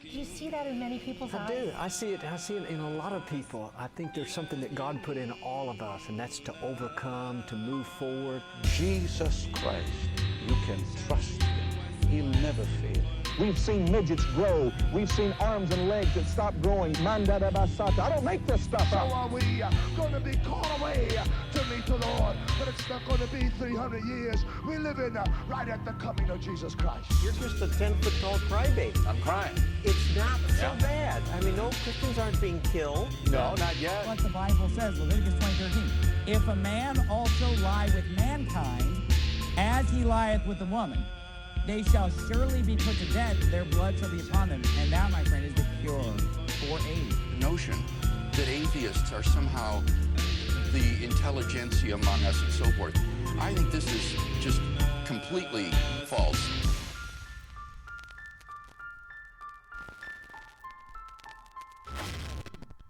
Do you see that in many people's eyes? I do. I see it in a lot of people. I think there's something that God put in all of us, and that's to overcome, to move forward. Jesus Christ, you can trust him. He'll never fail. We've seen midgets grow. We've seen arms and legs that stop growing. Mandada basata. I don't make this stuff up. So are we going to be called away to meet the Lord? But it's not going to be 300 years. We live in right at the coming of Jesus Christ. You're just a 10-foot-tall crybaby. I'm crying. It's not so bad. I mean, no Christians aren't being killed. No, not yet. What the Bible says, Leviticus 20:13. If a man also lie with mankind, as he lieth with the woman, they shall surely be put to death, their blood shall be upon them. And that, my friend, is the cure for AIDS. The notion that atheists are somehow the intelligentsia among us and so forth, I think this is just completely false.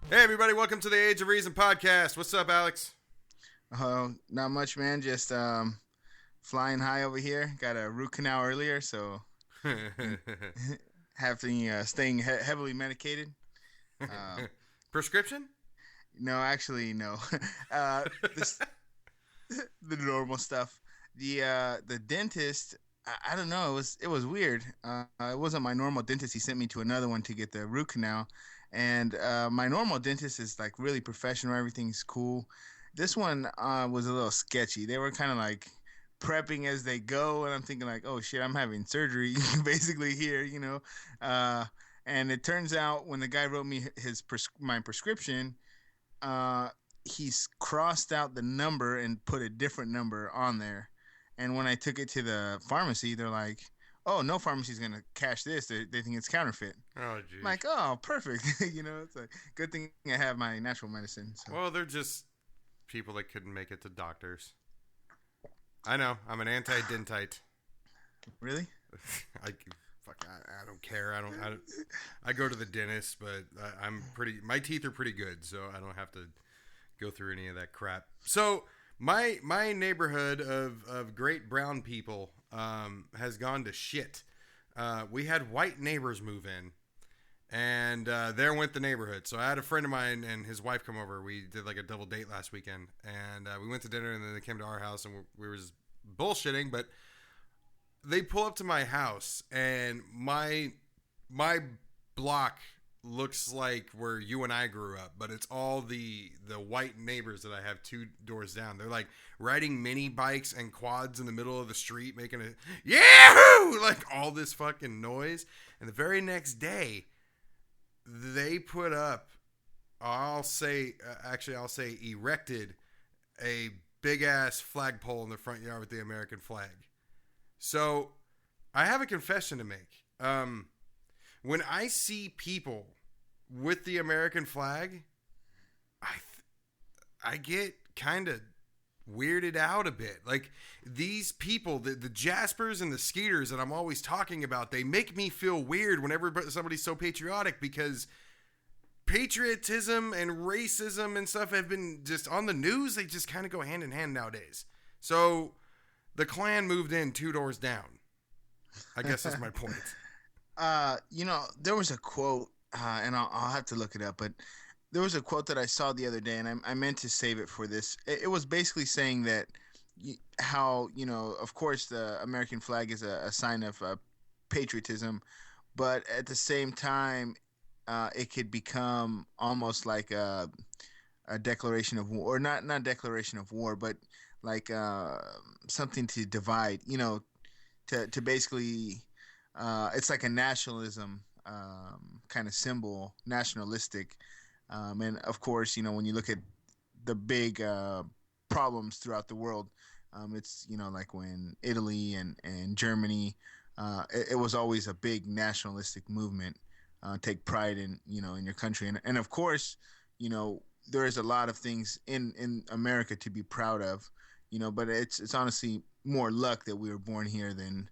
Hey everybody, welcome to the Age of Reason podcast. What's up, Alex? Not much, man. Just flying high over here. Got a root canal earlier, so staying heavily medicated. Prescription? No, actually, no. The normal stuff. The dentist, I don't know. It was weird. It wasn't my normal dentist. He sent me to another one to get the root canal. And my normal dentist is like really professional. Everything's cool. This one was a little sketchy. They were kind of like prepping as they go, and I'm thinking like, oh shit, I'm having surgery basically here, you know. And it turns out when the guy wrote me my prescription, he's crossed out the number and put a different number on there. And when I took it to the pharmacy, they're like, oh, no pharmacy's going to cash this. They think it's counterfeit. Oh, geez. I'm like, oh, perfect. You know, it's a good thing I have my natural medicine. So. Well, they're just people that couldn't make it to doctors. I know. I'm an anti-dentite. Really? I don't care. I go to the dentist, but my teeth are pretty good, so I don't have to go through any of that crap. So my neighborhood of great brown people has gone to shit. We had white neighbors move in, and there went the neighborhood. So I had a friend of mine and his wife come over. We did like a double date last weekend, and we went to dinner, and then they came to our house, and we were just bullshitting. But they pull up to my house, and my block looks like where you and I grew up, but it's all the white neighbors that I have 2 doors down. They're like riding mini bikes and quads in the middle of the street, making a yahoo, like all this fucking noise. And the very next day, they put up, I'll say erected a big ass flagpole in the front yard with the American flag. So I have a confession to make. When I see people with the American flag, I get kind of weirded out a bit. Like these people, the Jaspers and the Skeeters that I'm always talking about, they make me feel weird whenever somebody's so patriotic, because patriotism and racism and stuff have been just on the news. They just kind of go hand in hand nowadays. So the Klan moved in 2 doors down. I guess that's my point. You know, there was a quote, and I'll have to look it up, but there was a quote that I saw the other day, and I meant to save it for this. It was basically saying that how, you know, of course the American flag is a sign of patriotism, but at the same time, it could become almost like a declaration of war, or not declaration of war, but like something to divide, you know, to basically... it's like a nationalism kind of symbol, nationalistic. And of course, you know, when you look at the big problems throughout the world, it's, you know, like when Italy and Germany, it was always a big nationalistic movement. Take pride in, you know, in your country. And of course, you know, there is a lot of things in America to be proud of, you know, but it's honestly more luck that we were born here than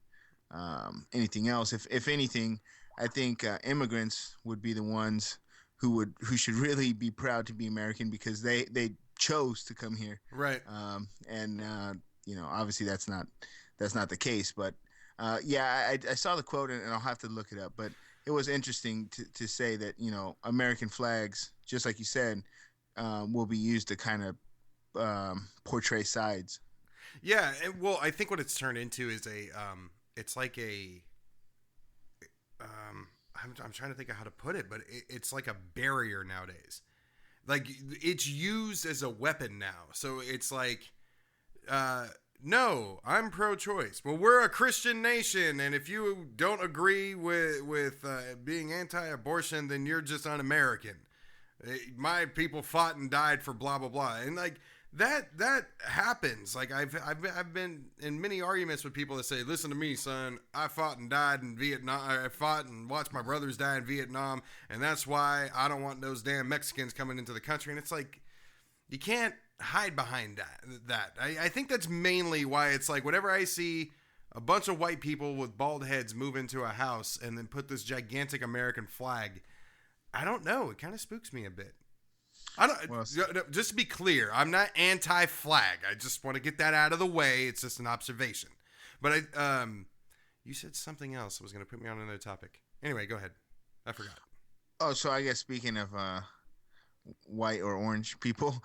anything else. If anything, I think immigrants would be the ones who should really be proud to be American, because they chose to come here. Right. And you know, obviously that's not the case. But yeah, I saw the quote, and I'll have to look it up. But it was interesting to say that, you know, American flags, just like you said, will be used to kind of portray sides. Yeah, well, I think what it's turned into is it's like a, I'm trying to think of how to put it, but it's like a barrier nowadays. Like, it's used as a weapon now. So it's like, no, I'm pro-choice. Well, we're a Christian nation, and if you don't agree with being anti-abortion, then you're just un-American. My people fought and died for blah blah blah, and like that happens. Like I've been in many arguments with people that say, "Listen to me, son. I fought and died in Vietnam. I fought and watched my brothers die in Vietnam, and that's why I don't want those damn Mexicans coming into the country." And it's like, you can't hide behind that. I think that's mainly why it's like, whenever I see a bunch of white people with bald heads move into a house and then put this gigantic American flag, I don't know. It kind of spooks me a bit. Just to be clear, I'm not anti-flag. I just want to get that out of the way. It's just an observation. But you said something else that was going to put me on another topic. Anyway, go ahead. I forgot. Oh, so I guess speaking of white or orange people,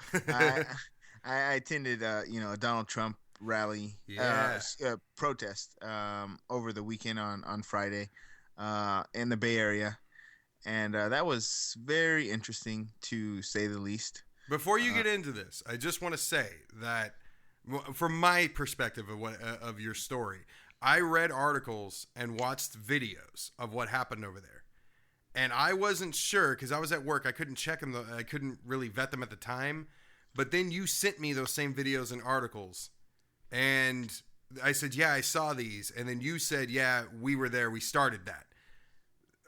I attended a Donald Trump rally, protest over the weekend on Friday in the Bay Area. And that was very interesting, to say the least. Before you get into this, I just want to say that, from my perspective of your story, I read articles and watched videos of what happened over there. And I wasn't sure, because I was at work. I couldn't check them. I couldn't really vet them at the time. But then you sent me those same videos and articles. And I said, yeah, I saw these. And then you said, yeah, we were there. We started that.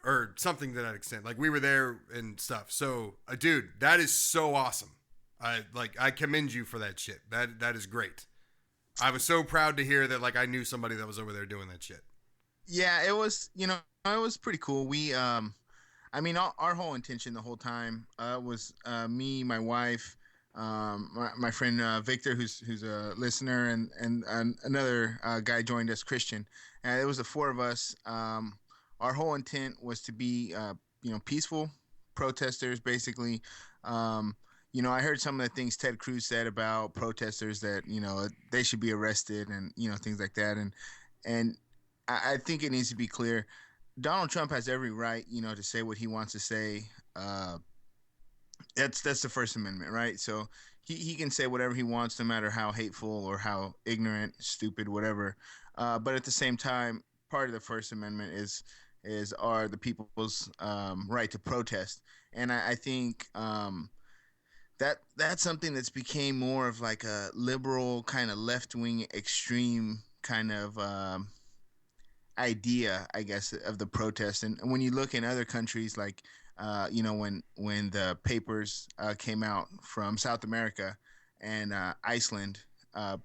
Or something to that extent. Like, we were there and stuff. So, dude, that is so awesome. I commend you for that shit. That is great. I was so proud to hear that, like, I knew somebody that was over there doing that shit. Yeah, it was, it was pretty cool. We, our whole intention the whole time was me, my wife, my friend Victor, who's a listener, and another guy joined us, Christian. And it was the four of us. Our whole intent was to be, peaceful protesters, basically. I heard some of the things Ted Cruz said about protesters, that, they should be arrested and, things like that. And I think it needs to be clear. Donald Trump has every right, to say what he wants to say. That's the First Amendment, right? So he can say whatever he wants, no matter how hateful or how ignorant, stupid, whatever. But at the same time, part of the First Amendment are the people's right to protest. And I think that's something that's became more of like a liberal kind of left-wing extreme kind of idea, I guess, of the protest. And when you look in other countries, like when the papers came out from South America and Iceland,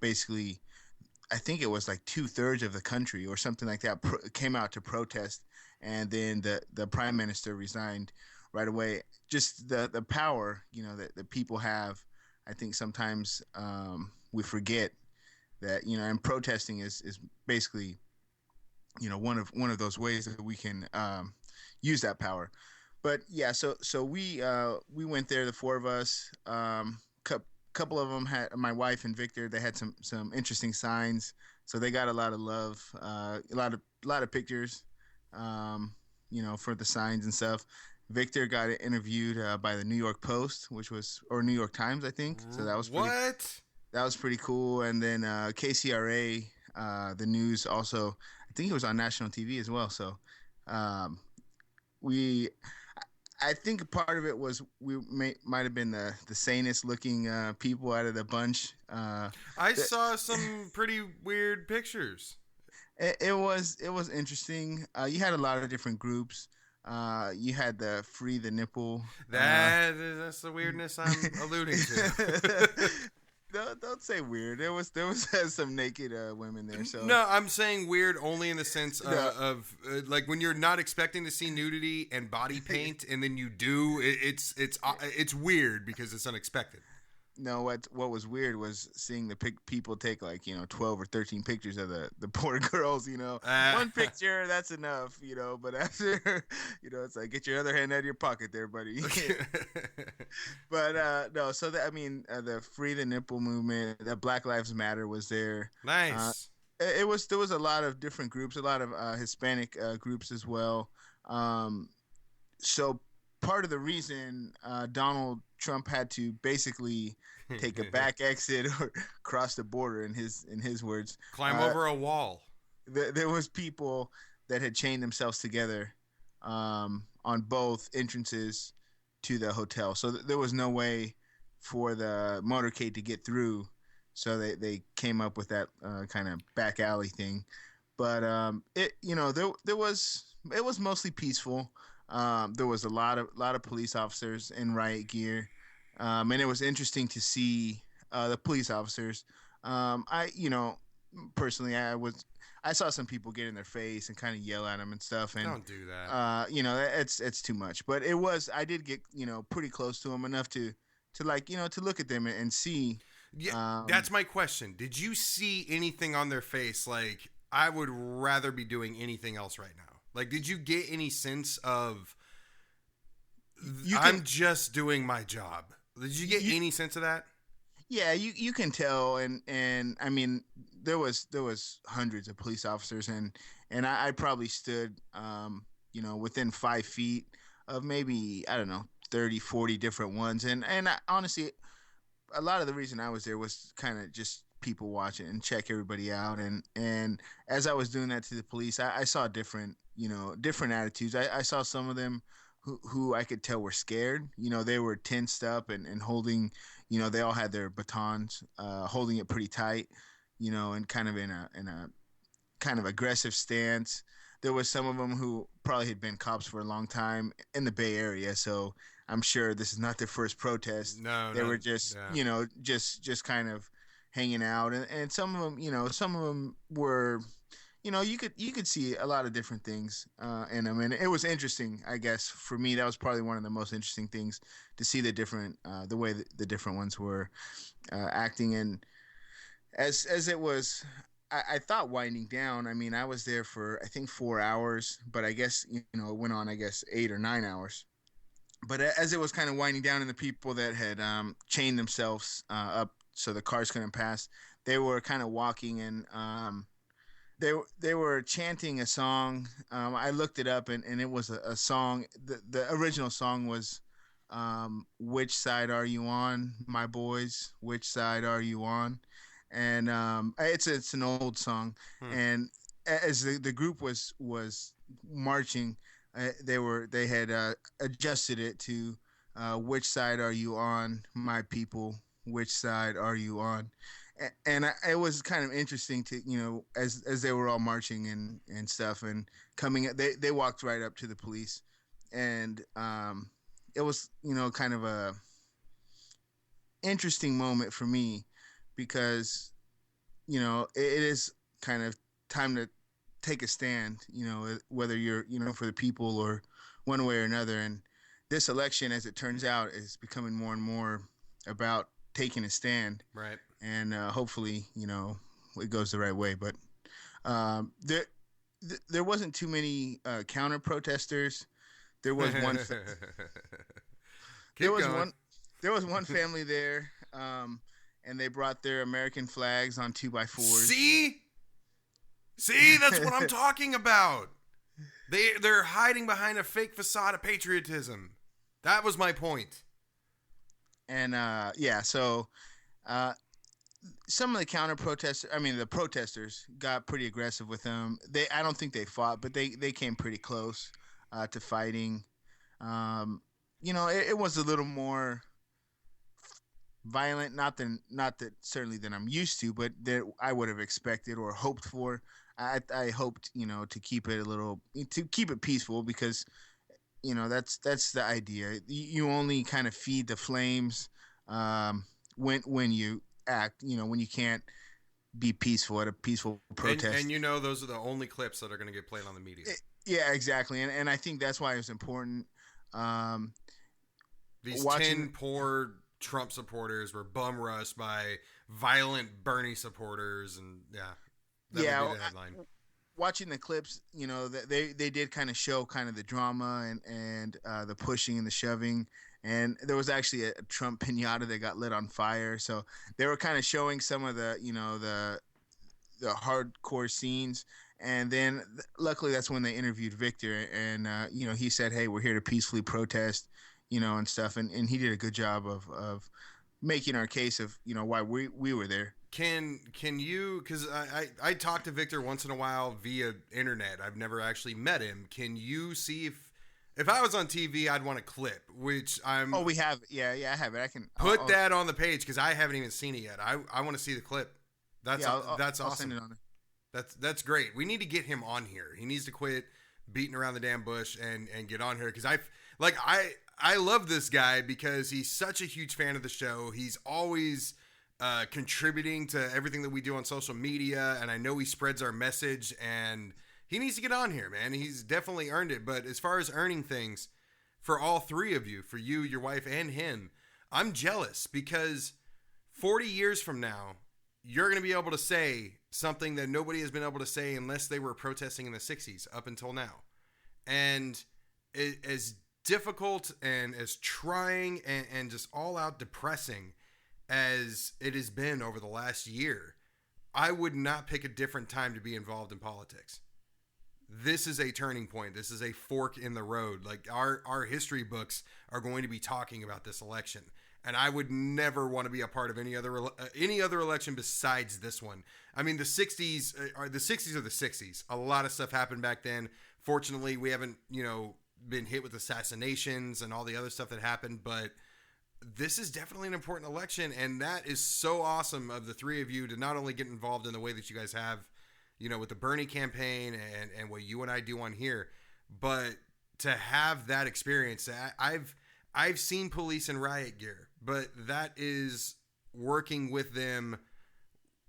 basically, I think it was like 2/3 of the country or something like that came out to protest, and then the prime minister resigned right away. Just the power, that the people have. I think sometimes we forget that, and protesting is basically, one of those ways that we can use that power. But yeah, so we went there, the four of us. Couple of them had, my wife and Victor, they had some interesting signs, so they got a lot of love, a lot of pictures, for the signs and stuff. Victor got interviewed by the New York Post, or New York Times, I think. So that was pretty cool. And then KCRA, the news, also, I think it was on national TV as well. So I think part of it was we might have been the sanest looking people out of the bunch. I saw some pretty weird pictures. It was interesting. You had a lot of different groups. You had the Free the Nipple. That's the weirdness I'm alluding to. Don't say weird. There was some naked women there. So no, I'm saying weird only in the sense of like when you're not expecting to see nudity and body paint, and then you do. It's weird because it's unexpected. no, what was weird was seeing the people take like 12 or 13 pictures of the poor girls. One picture, that's enough. But after it's like, get your other hand out of your pocket there, buddy. But no, so the Free the Nipple movement, the Black Lives Matter was there. Nice. There was a lot of different groups, a lot of Hispanic groups as well. So part of the reason Donald Trump had to basically take a back exit or cross the border, in his words, climb over a wall. There was people that had chained themselves together on both entrances to the hotel, so there was no way for the motorcade to get through. So they came up with that kind of back alley thing, but it was mostly peaceful. There was a lot of police officers in riot gear, and it was interesting to see the police officers. Personally, I saw some people get in their face and kind of yell at them and stuff. And don't do that. It's too much. But I did get pretty close to them, enough to look at them and see. Yeah, that's my question. Did you see anything on their face like, I would rather be doing anything else right now? Like, did you get any sense of, I'm just doing my job? Did you get any sense of that? Yeah, you can tell, and I mean, there was hundreds of police officers, and I probably stood, within 5 feet of maybe, I don't know, 30, 40 different ones, and honestly, a lot of the reason I was there was kind of just people watching and check everybody out, and as I was doing that to the police, I saw different attitudes. I saw some of them who I could tell were scared. They were tensed up and holding, they all had their batons, holding it pretty tight, and kind of in a kind of aggressive stance. There was some of them who probably had been cops for a long time in the Bay Area, so I'm sure this is not their first protest. No, they were just, just kind of hanging out, and some of them were, you could see a lot of different things in them, and it was interesting. I guess for me, that was probably one of the most interesting things, to see the different, the way that the different ones were acting. And as it was, I thought winding down. I mean, I was there for I think 4 hours, but I guess it went on 8 or 9 hours. But as it was kind of winding down, and the people that had chained themselves up so the cars couldn't pass, they were kind of walking, and they were chanting a song. I looked it up, and it was a song. The original song was, "Which side are you on, my boys? Which side are you on?" And it's an old song. And as the group was marching, they had adjusted it to, "Which side are you on, my people? Which side are you on?" And it was kind of interesting to, as they were all marching and stuff and coming, they walked right up to the police, and it was, kind of a interesting moment for me, because, it is kind of time to take a stand, whether you're, for the people or one way or another. And this election, as it turns out, is becoming more and more about taking a stand. Right. And hopefully, it goes the right way. But there wasn't too many counter protesters. There was one. There was one family there, and they brought their American flags on 2x4s. See, that's what I'm talking about. They're hiding behind a fake facade of patriotism. That was my point. And so some of the counter protesters, the protesters got pretty aggressive with them. I don't think they fought, but they came pretty close to fighting. It was a little more violent, not that certainly than I'm used to, but that I would have expected or hoped for. I hoped, to keep it peaceful, because, that's the idea. You only kind of feed the flames when you act, when you can't be peaceful at a peaceful protest. And those are the only clips that are going to get played on the media. Yeah, exactly. And I think that's why it was important. These 10 poor Trump supporters were bum rushed by violent Bernie supporters, and that would be the headline. Watching the clips, you know, they did kind of show kind of the drama and the pushing and the shoving. And there was actually a Trump pinata that got lit on fire. So they were kind of showing some of the, you know, the hardcore scenes. And then luckily that's when they interviewed Victor. And, you know, he said, hey, we're here to peacefully protest, you know, and stuff. And he did a good job of making our case of, you know, why we were there. Can you, because I talk to Victor once in a while via internet. I've never actually met him. Can you see if I was on TV, I'd want a clip, which I'm... Oh, we have it. Yeah, I have it. I can... Put that on the page, because I haven't even seen it yet. I want to see the clip. That's awesome. I'll send it on there. That's great. We need to get him on here. He needs to quit beating around the damn bush and get on here, because I love this guy because he's such a huge fan of the show. He's always contributing to everything that we do on social media, and I know he spreads our message, and he needs to get on here, man. He's definitely earned it. But as far as earning things for all three of you, for you, your wife, and him, I'm jealous because 40 years from now, you're going to be able to say something that nobody has been able to say unless they were protesting in the 60s up until now. And as difficult and as trying and just all out depressing as it has been over the last year, I would not pick a different time to be involved in politics. This is a turning point. This is a fork in the road. Like our history books are going to be talking about this election, and I would never want to be a part of any other election besides this one. I mean, the 60s are the 60s. A lot of stuff happened back then. Fortunately, we haven't, you know, been hit with assassinations and all the other stuff that happened, but this is definitely an important election, and that is so awesome of the three of you to not only get involved in the way that you guys have, you know, with the Bernie campaign and what you and I do on here, but to have that experience. I've seen police in riot gear, but that is working with them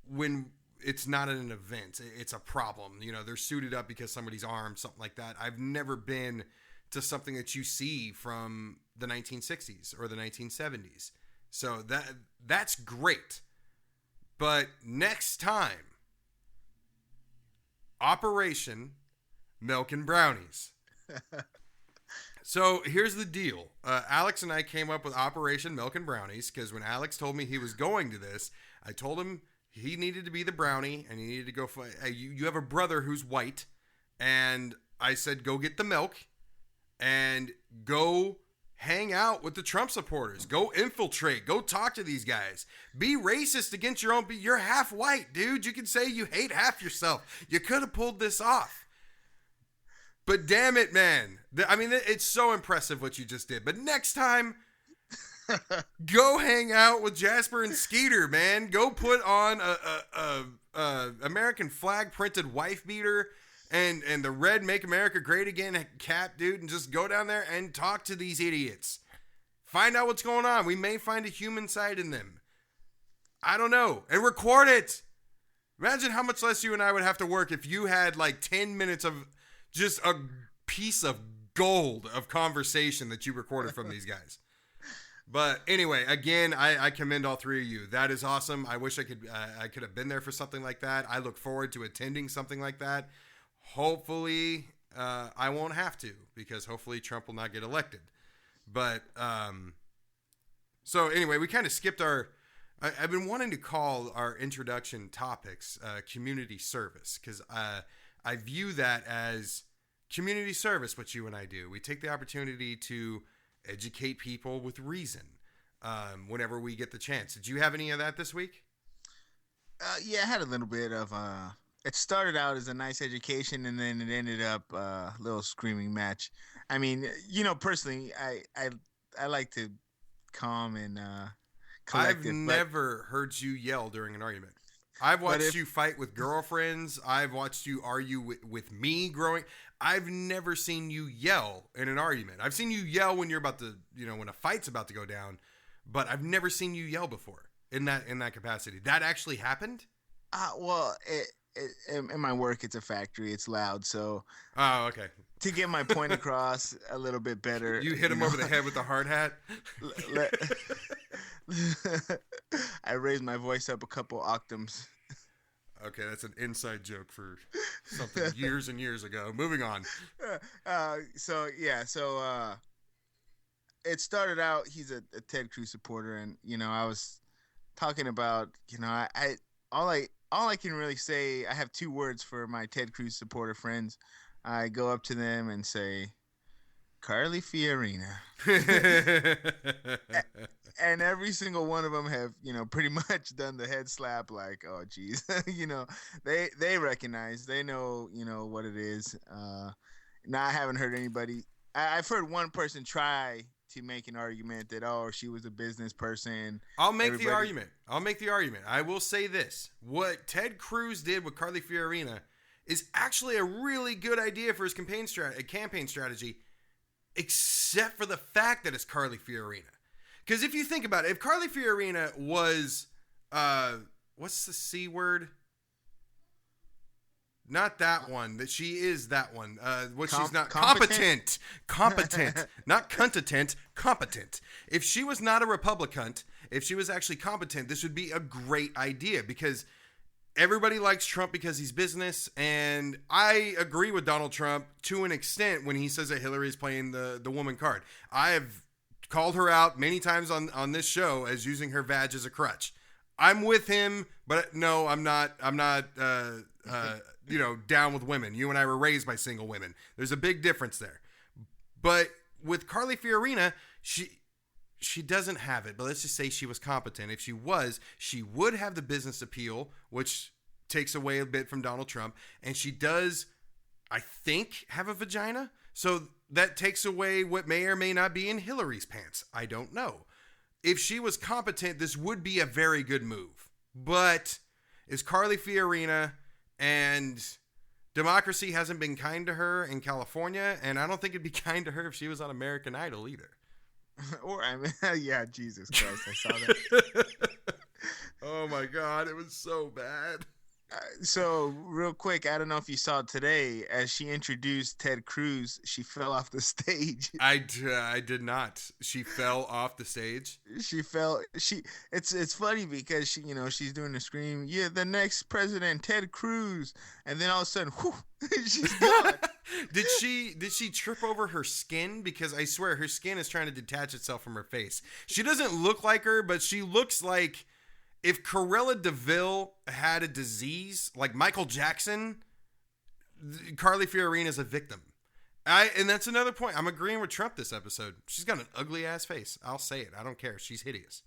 when it's not at an event. It's a problem. You know, they're suited up because somebody's armed, something like that. I've never been to something that you see from the 1960s or the 1970s. So that's great. But next time, Operation Milk and Brownies. So here's the deal. Alex and I came up with Operation Milk and Brownies because when Alex told me he was going to this, I told him he needed to be the brownie and he needed to go fight. You have a brother who's white, and I said go get the milk and go hang out with the Trump supporters. Go infiltrate. Go talk to these guys. Be racist against your own. You're half white, dude. You can say you hate half yourself. You could have pulled this off. But damn it, man. I mean, it's so impressive what you just did. But next time, go hang out with Jasper and Skeeter, man. Go put on a American flag printed wife beater and the red Make America Great Again cap, dude, and just go down there and talk to these idiots. Find out what's going on. We may find a human side in them. I don't know. And record it. Imagine how much less you and I would have to work if you had like 10 minutes of just a piece of gold of conversation that you recorded from these guys. But anyway, again, I commend all three of you. That is awesome. I wish I could have been there for something like that. I look forward to attending something like that. Hopefully, I won't have to, because hopefully Trump will not get elected. But so anyway, we kind of skipped I've been wanting to call our introduction topics community service, because I view that as community service, what you and I do. We take the opportunity to educate people with reason whenever we get the chance. Did you have any of that this week? Yeah, I had a little bit of it started out as a nice education, and then it ended up a little screaming match. I mean, you know, personally, I like to calm and collective. I've never heard you yell during an argument. I've watched you fight with girlfriends. I've watched you argue with me growing. I've never seen you yell in an argument. I've seen you yell when you're about to, you know, when a fight's about to go down, but I've never seen you yell before in that capacity. That actually happened? Well, in my work, it's a factory. It's loud, so. Oh, okay. To get my point across a little bit better. You hit him over the head with the hard hat? I raised my voice up a couple octaves. Okay, that's an inside joke for something years and years ago. Moving on. So it started out. He's a Ted Cruz supporter, and I was talking about all I can really say. I have 2 words for my Ted Cruz supporter friends. I go up to them and say, Carly Fiorina. And every single one of them have, pretty much done the head slap like, oh, geez. They recognize, they know, what it is. Now, I haven't heard anybody. I've heard one person try to make an argument that, oh, she was a business person. I'll make the argument. I will say this. What Ted Cruz did with Carly Fiorina is actually a really good idea for his campaign strategy, except for the fact that it's Carly Fiorina. Because if you think about it, if Carly Fiorina was, what's the C word? Not that one. That she is that one. She's not competent. Competent. Not content. Competent. If she was not a Republican, if she was actually competent, this would be a great idea because everybody likes Trump because he's business. And I agree with Donald Trump to an extent when he says that Hillary is playing the woman card. I have called her out many times on this show as using her vag as a crutch. I'm with him, but no, I'm not down with women. You and I were raised by single women. There's a big difference there. But with Carly Fiorina, she doesn't have it, but let's just say she was competent. If she was, she would have the business appeal, which takes away a bit from Donald Trump. And she does, I think, have a vagina. So that takes away what may or may not be in Hillary's pants. I don't know. If she was competent, this would be a very good move. But is Carly Fiorina, and democracy hasn't been kind to her in California, and I don't think it'd be kind to her if she was on American Idol either. Or, yeah, Jesus Christ, I saw that. Oh my God, it was so bad. So, real quick, I don't know if you saw today, as she introduced Ted Cruz, she fell off the stage. I did not. She fell off the stage? She fell. It's funny because she's doing the scream, yeah, the next president, Ted Cruz. And then all of a sudden, whew, she's gone. Did she trip over her skin? Because I swear her skin is trying to detach itself from her face. She doesn't look like her, but she looks like if Cruella DeVille had a disease like Michael Jackson, Carly Fiorina is a victim. And that's another point. I'm agreeing with Trump this episode. She's got an ugly ass face. I'll say it. I don't care. She's hideous.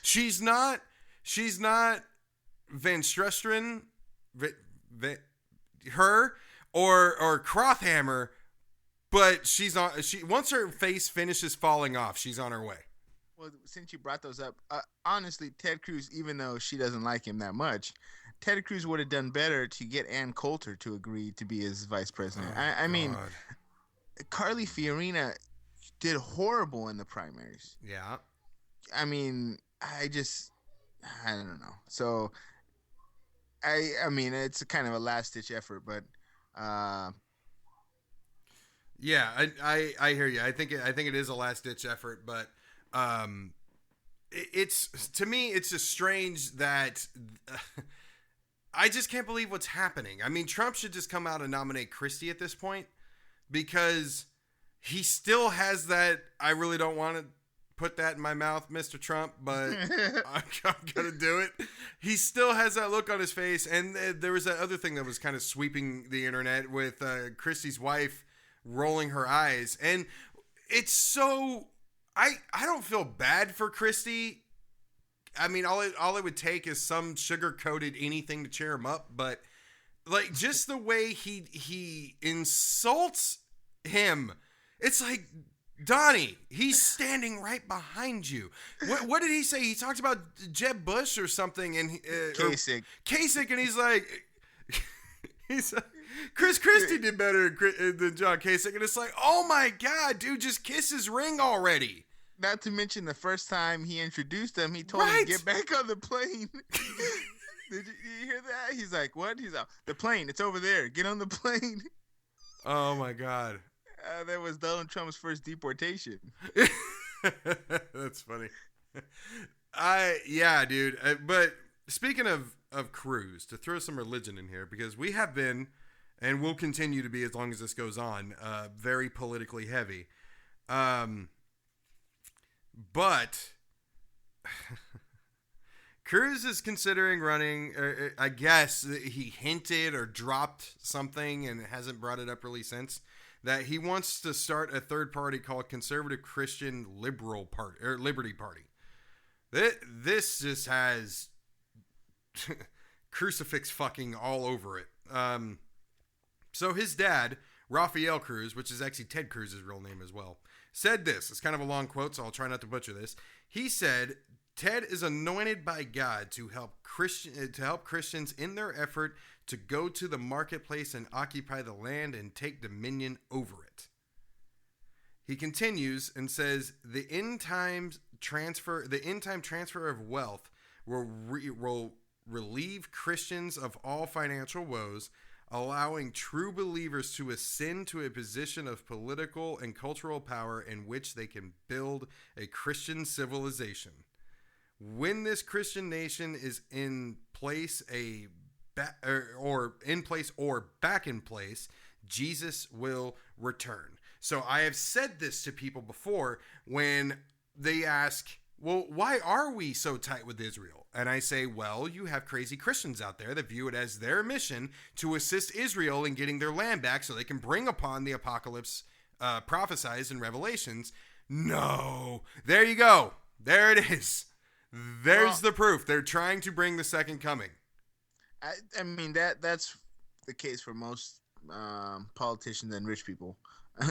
She's not Van Strestren, her or Crothammer, but once her face finishes falling off, she's on her way. Well, since you brought those up, honestly, Ted Cruz, even though she doesn't like him that much, Ted Cruz would have done better to get Ann Coulter to agree to be his vice president. I mean, Carly Fiorina did horrible in the primaries. Yeah. I mean, I don't know. So, I mean, it's kind of a last-ditch effort, but yeah, I hear you. I think it is a last-ditch effort, but it's, to me, it's just strange that I just can't believe what's happening. I mean, Trump should just come out and nominate Christie at this point, because he still has that, I really don't want to put that in my mouth, Mr. Trump, but I'm going to do it. He still has that look on his face. And there was that other thing that was kind of sweeping the internet with Christie's wife rolling her eyes. And it's so, I don't feel bad for Christie. I mean, all it would take is some sugar-coated anything to cheer him up. But like, just the way he insults him, it's like, Donnie, he's standing right behind you. What did he say? He talked about Jeb Bush or something, and Kasich, and he's like, Chris Christie did better than John Kasich, and it's like, oh my God, dude, just kiss his ring already. Not to mention the first time he introduced him, he told him to get back on the plane. Did you hear that? He's like, what? He's like, the plane, it's over there. Get on the plane. Oh my God. That was Donald Trump's first deportation. That's funny. Yeah, dude. But speaking of Cruz, to throw some religion in here, because we have been and will continue to be, as long as this goes on, very politically heavy. But Cruz is considering running, I guess he hinted or dropped something and hasn't brought it up really since, that he wants to start a third party called Conservative Christian Liberal Party, or Liberty Party. This just has crucifix fucking all over it. So his dad, Rafael Cruz, which is actually Ted Cruz's real name as well, said this. It's kind of a long quote, so I'll try not to butcher this. He said, Ted is anointed by God to help Christians in their effort to go to the marketplace and occupy the land and take dominion over it. He continues and says, the end time transfer of wealth will relieve Christians of all financial woes, allowing true believers to ascend to a position of political and cultural power in which they can build a Christian civilization. When this Christian nation is in place or back in place, Jesus will return. So I have said this to people before when they ask, well, why are we so tight with Israel? And I say, well, you have crazy Christians out there that view it as their mission to assist Israel in getting their land back so they can bring upon the apocalypse prophesied in Revelations. No. There you go. There it is. There's the proof. They're trying to bring the second coming. I mean, that's the case for most politicians and rich people.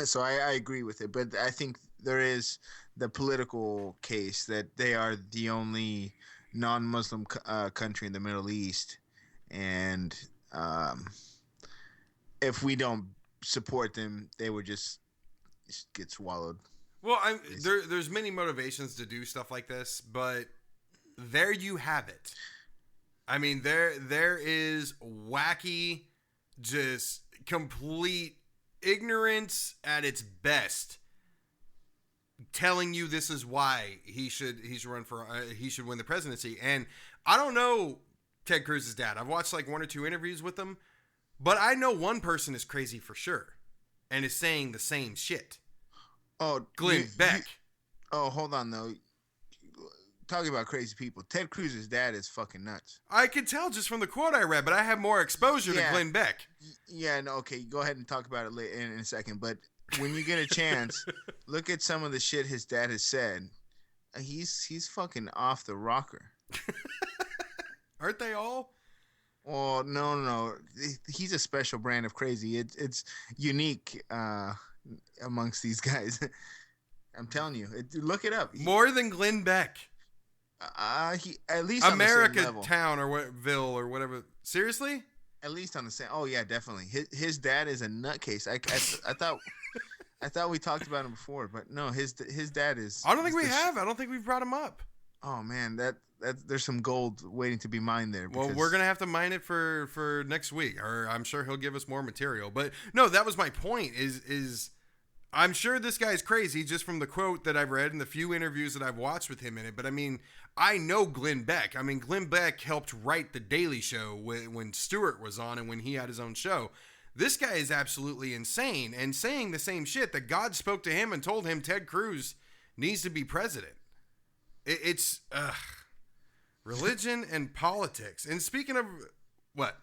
So I agree with it. But I think there is the political case that they are the only non-Muslim country in the Middle East. And if we don't support them, they would just get swallowed. Well, there's many motivations to do stuff like this, but there you have it. I mean, there is wacky, just complete ignorance at its best, telling you this is why he should win the presidency. And I don't know Ted Cruz's dad. I've watched like one or two interviews with him, but I know one person is crazy for sure and is saying the same shit. Oh, Glenn Beck. Hold on though. Talking about crazy people, Ted Cruz's dad is fucking nuts. I could tell just from the quote I read, but I have more exposure to Glenn Beck. Yeah, no, okay, go ahead and talk about it later in a second. But when you get a chance, look at some of the shit his dad has said. He's fucking off the rocker. Aren't they all? Oh no. He's a special brand of crazy. It's unique amongst these guys. I'm telling you. Look it up. More than Glenn Beck. He at least America on the same level. Town or what Ville or whatever. Seriously? At least on the same. Oh yeah, definitely. His dad is a nutcase. I thought we talked about him before, but no, his dad is. I don't think we have. I don't think we've brought him up. Oh man, that there's some gold waiting to be mined there. Well, we're gonna have to mine it for next week, or I'm sure he'll give us more material. But no, that was my point. Is I'm sure this guy's crazy just from the quote that I've read and the few interviews that I've watched with him in it. But I mean, I know Glenn Beck. I mean, Glenn Beck helped write The Daily Show when Stewart was on and when he had his own show. This guy is absolutely insane and saying the same shit that God spoke to him and told him Ted Cruz needs to be president. It's religion and politics. And speaking of what?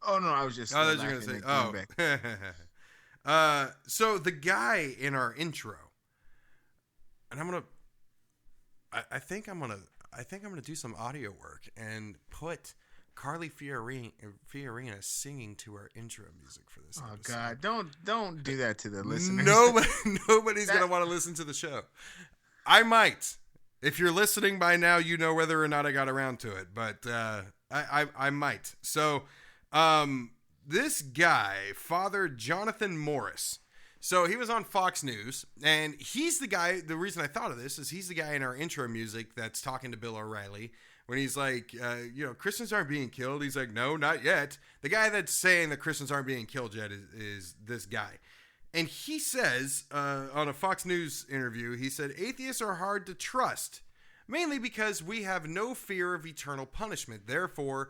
Oh no, I was just. Oh, that's what you're gonna say. Oh. So the guy in our intro, and I think I'm gonna do some audio work and put Carly Fiorina singing to our intro music for this episode. God, don't do that to the listeners. Nobody's gonna want to listen to the show. I might. If you're listening by now, you know whether or not I got around to it, but I might. So, this guy, Father Jonathan Morris. So he was on Fox News, and he's the guy. The reason I thought of this is he's the guy in our intro music that's talking to Bill O'Reilly when he's like, Christians aren't being killed. He's like, no, not yet. The guy that's saying that Christians aren't being killed yet is this guy. And he says on a Fox News interview, he said, atheists are hard to trust, mainly because we have no fear of eternal punishment. Therefore,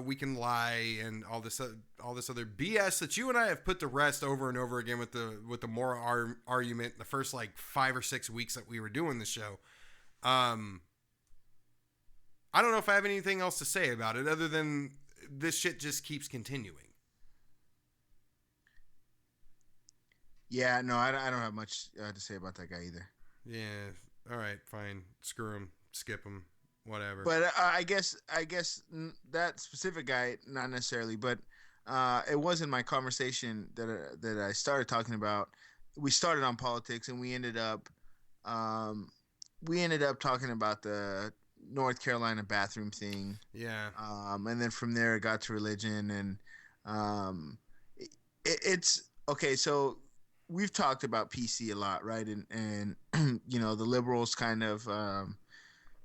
we can lie and all this other BS that you and I have put to rest over and over again with the moral argument the first like 5 or 6 weeks that we were doing the show. I don't know if I have anything else to say about it other than this shit just keeps continuing. Yeah, no, I don't have much to say about that guy either. Yeah, all right, fine. Screw him, skip him, whatever. But I guess that specific guy, not necessarily, but it was in my conversation that I started talking about. We started on politics, and we ended up talking about the North Carolina bathroom thing. Yeah. And then from there it got to religion, and it's okay. So we've talked about PC a lot, right? And you know, the liberals kind of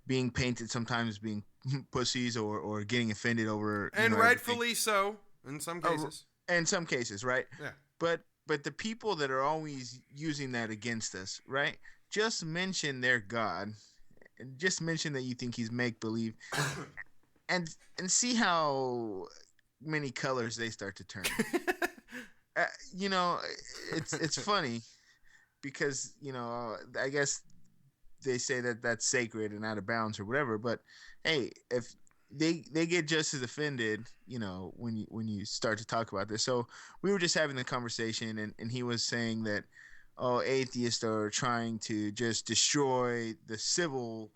being painted sometimes being pussies or getting offended over, and rightfully so in some cases. In some cases, right? Yeah. But the people that are always using that against us, right? Just mention their God, and just mention that you think he's make believe, and see how many colors they start to turn. You know, it's funny because, you know, I guess they say that that's sacred and out of bounds or whatever. But hey, if they get just as offended, you know, when you start to talk about this. So we were just having the conversation, and he was saying that, oh, atheists are trying to just destroy the civil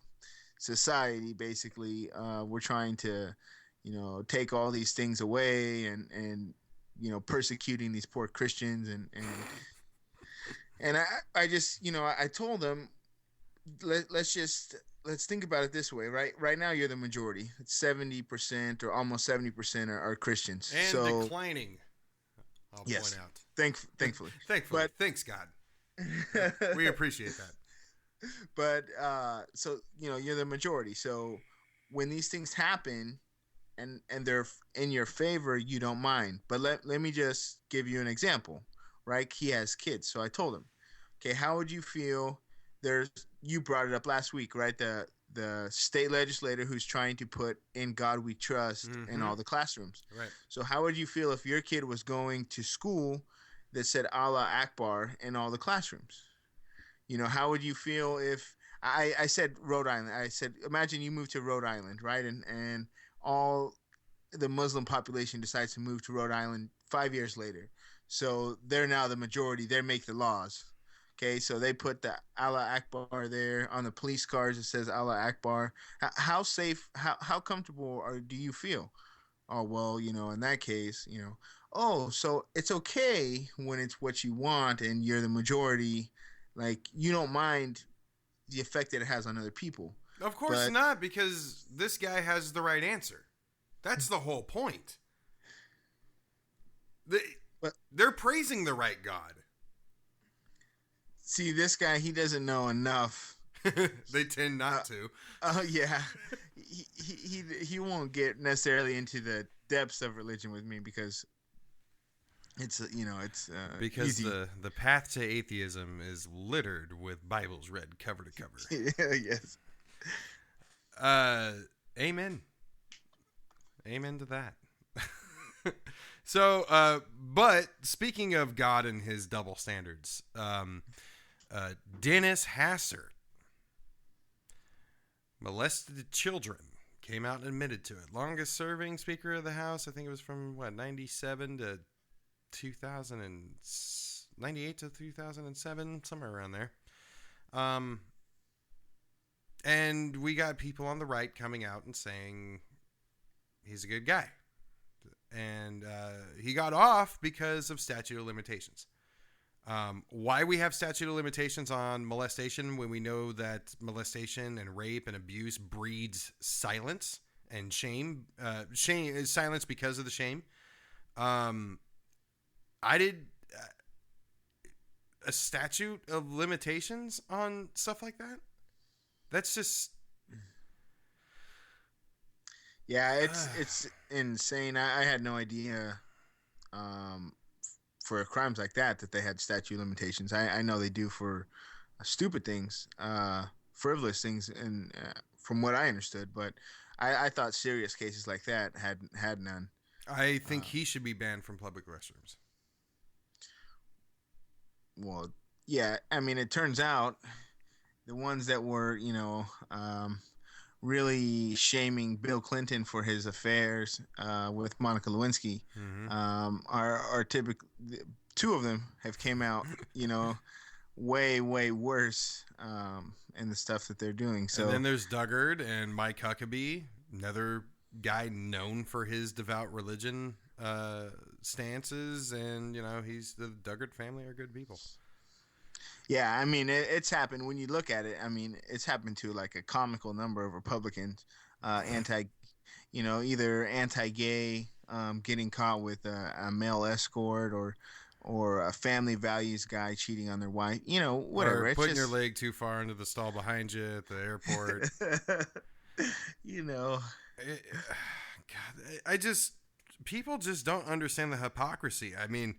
society. Basically, we're trying to, you know, take all these things away and you know, persecuting these poor Christians, and I just, you know, I told them, let's think about it this way, right? Right now, you're the majority. It's 70% or almost 70% are Christians, and so declining. I'll point out. Thankfully, but thanks God. We appreciate that. But so, you know, you're the majority. So when these things happen, and they're in your favor, you don't mind. But let me just give you an example, right? He has kids. So I told him, okay, how would you feel? You brought it up last week, right? The state legislator who's trying to put In God We Trust in all the classrooms. Right. So how would you feel if your kid was going to school that said Allah Akbar in all the classrooms? You know, how would you feel if I said Rhode Island? I said, imagine you move to Rhode Island, right? And all the Muslim population decides to move to Rhode Island 5 years later. So they're now the majority. They make the laws. Okay, so they put the Allah Akbar there on the police cars. It says Allah Akbar. How safe, how comfortable do you feel? Oh, well, you know, in that case, you know, oh, so it's okay when it's what you want and you're the majority. Like, you don't mind the effect that it has on other people. Of course not, because this guy has the right answer. That's the whole point. They're praising the right God. See, this guy, he doesn't know enough. They tend not to. Oh, yeah. He won't get necessarily into the depths of religion with me because it's, you know, it's because easy. the path to atheism is littered with Bibles read cover to cover. Yes. Amen to that. So, but speaking of God and his double standards, Dennis Hastert molested children, came out and admitted to it. Longest serving Speaker of the House, I think it was from 97 to 98 to 2007, somewhere around there. And we got people on the right coming out and saying he's a good guy. And he got off because of statute of limitations. Why we have statute of limitations on molestation when we know that molestation and rape and abuse breeds silence and shame. Shame is silence because of the shame. I did a statute of limitations on stuff like that. That's just... Yeah, it's insane. I had no idea for crimes like that they had statute limitations. I know they do for stupid things, frivolous things, and from what I understood. But I thought serious cases like that had none. I think he should be banned from public restrooms. Well, yeah. I mean, it turns out the ones that were, really shaming Bill Clinton for his affairs with Monica Lewinsky are typically, two of them have came out, way worse in the stuff that they're doing. So and then there's Duggard and Mike Huckabee, another guy known for his devout religion stances, and he's the Duggard family are good people. Yeah, I mean, it's happened when you look at it. I mean, it's happened to like a comical number of Republicans, either anti-gay, getting caught with a male escort, or a family values guy cheating on their wife. Whatever. Or it's putting just... your leg too far into the stall behind you at the airport. God, people just don't understand the hypocrisy. I mean,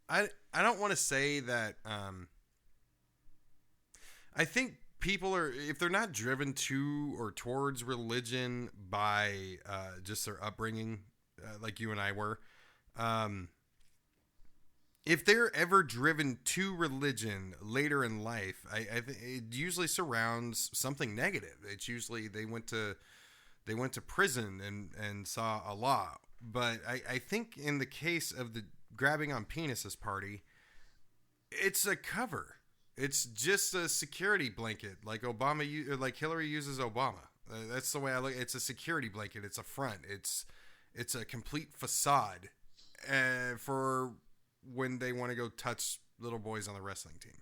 I don't want to say that. I think people are, if they're not driven to or towards religion by just their upbringing, like you and I were, if they're ever driven to religion later in life, I think it usually surrounds something negative. It's usually they went to prison and saw Allah. But I think in the case of the grabbing on penises party, it's a cover. It's just a security blanket, like Hillary uses Obama. That's the way I look. It's a security blanket. It's a front. It's a complete facade for when they want to go touch little boys on the wrestling team.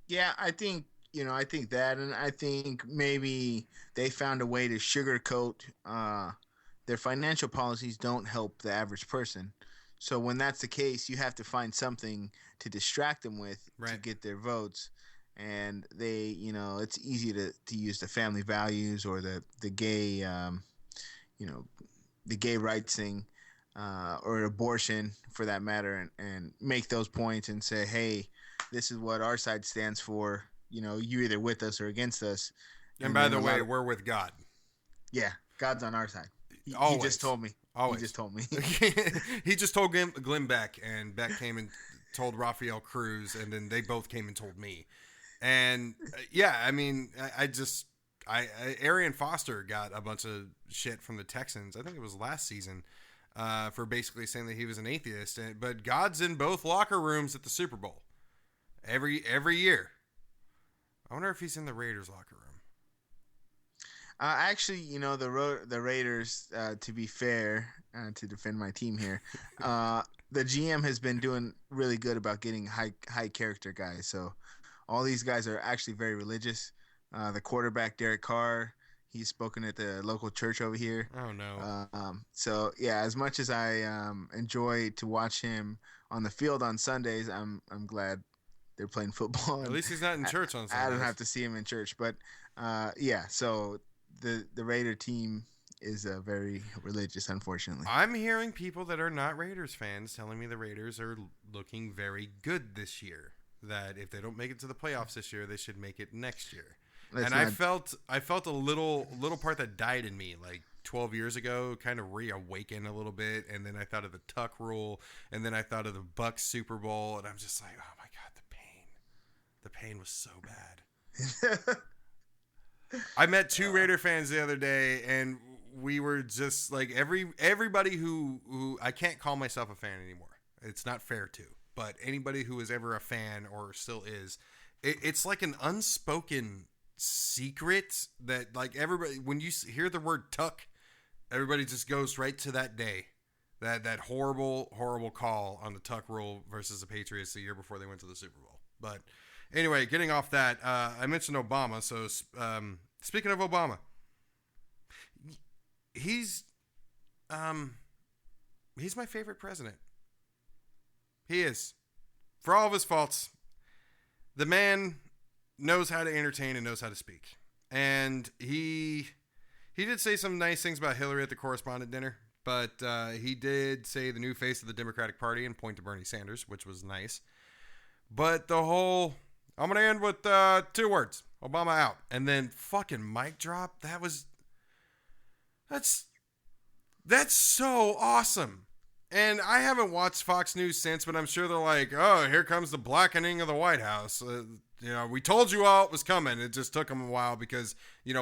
Yeah, I think that, and I think maybe they found a way to sugarcoat their financial policies don't help the average person. So when that's the case, you have to find something to distract them with to get their votes. And they, it's easy to use the family values or the gay, the gay rights thing, or abortion for that matter, and make those points and say, hey, this is what our side stands for. You're either with us or against us. And by the way, we're with God. Yeah, God's on our side. He just told me. Always. He just told me. He just told Glenn Beck, and Beck came and told Rafael Cruz, and then they both came and told me. And I mean, Arian Foster got a bunch of shit from the Texans. I think it was last season, for basically saying that he was an atheist. But God's in both locker rooms at the Super Bowl every year. I wonder if he's in the Raiders locker room. Actually, the Raiders, to be fair, to defend my team here, the GM has been doing really good about getting high character guys. So all these guys are actually very religious. The quarterback, Derek Carr, he's spoken at the local church over here. Oh, no. So, yeah, as much as I enjoy to watch him on the field on Sundays, I'm glad they're playing football. At least he's not in church on Sundays. I don't have to see him in church. But, so the Raider team is very religious, unfortunately. I'm hearing people that are not Raiders fans telling me the Raiders are looking very good this year. That if they don't make it to the playoffs this year, they should make it next year. I felt a little part that died in me like 12 years ago, kind of reawakened a little bit, and then I thought of the Tuck rule, and then I thought of the Bucs Super Bowl, and I'm just like, oh my God, the pain was so bad. I met two Raider fans the other day, and we were just like everybody who I can't call myself a fan anymore. It's not fair to, but anybody who was ever a fan or still is, it's like an unspoken secret that like everybody, when you hear the word Tuck, everybody just goes right to that day, that horrible call on the Tuck rule versus the Patriots the year before they went to the Super Bowl. But anyway, getting off that, I mentioned Obama. So speaking of Obama, he's my favorite president. He is. For all of his faults, the man knows how to entertain and knows how to speak. And he did say some nice things about Hillary at the correspondent dinner, but he did say the new face of the Democratic Party and point to Bernie Sanders, which was nice. But the whole I'm going to end with 2 words. Obama out. And then fucking mic drop. That's so awesome. And I haven't watched Fox News since, but I'm sure they're like, oh, here comes the blackening of the White House. We told you all it was coming. It just took them a while because,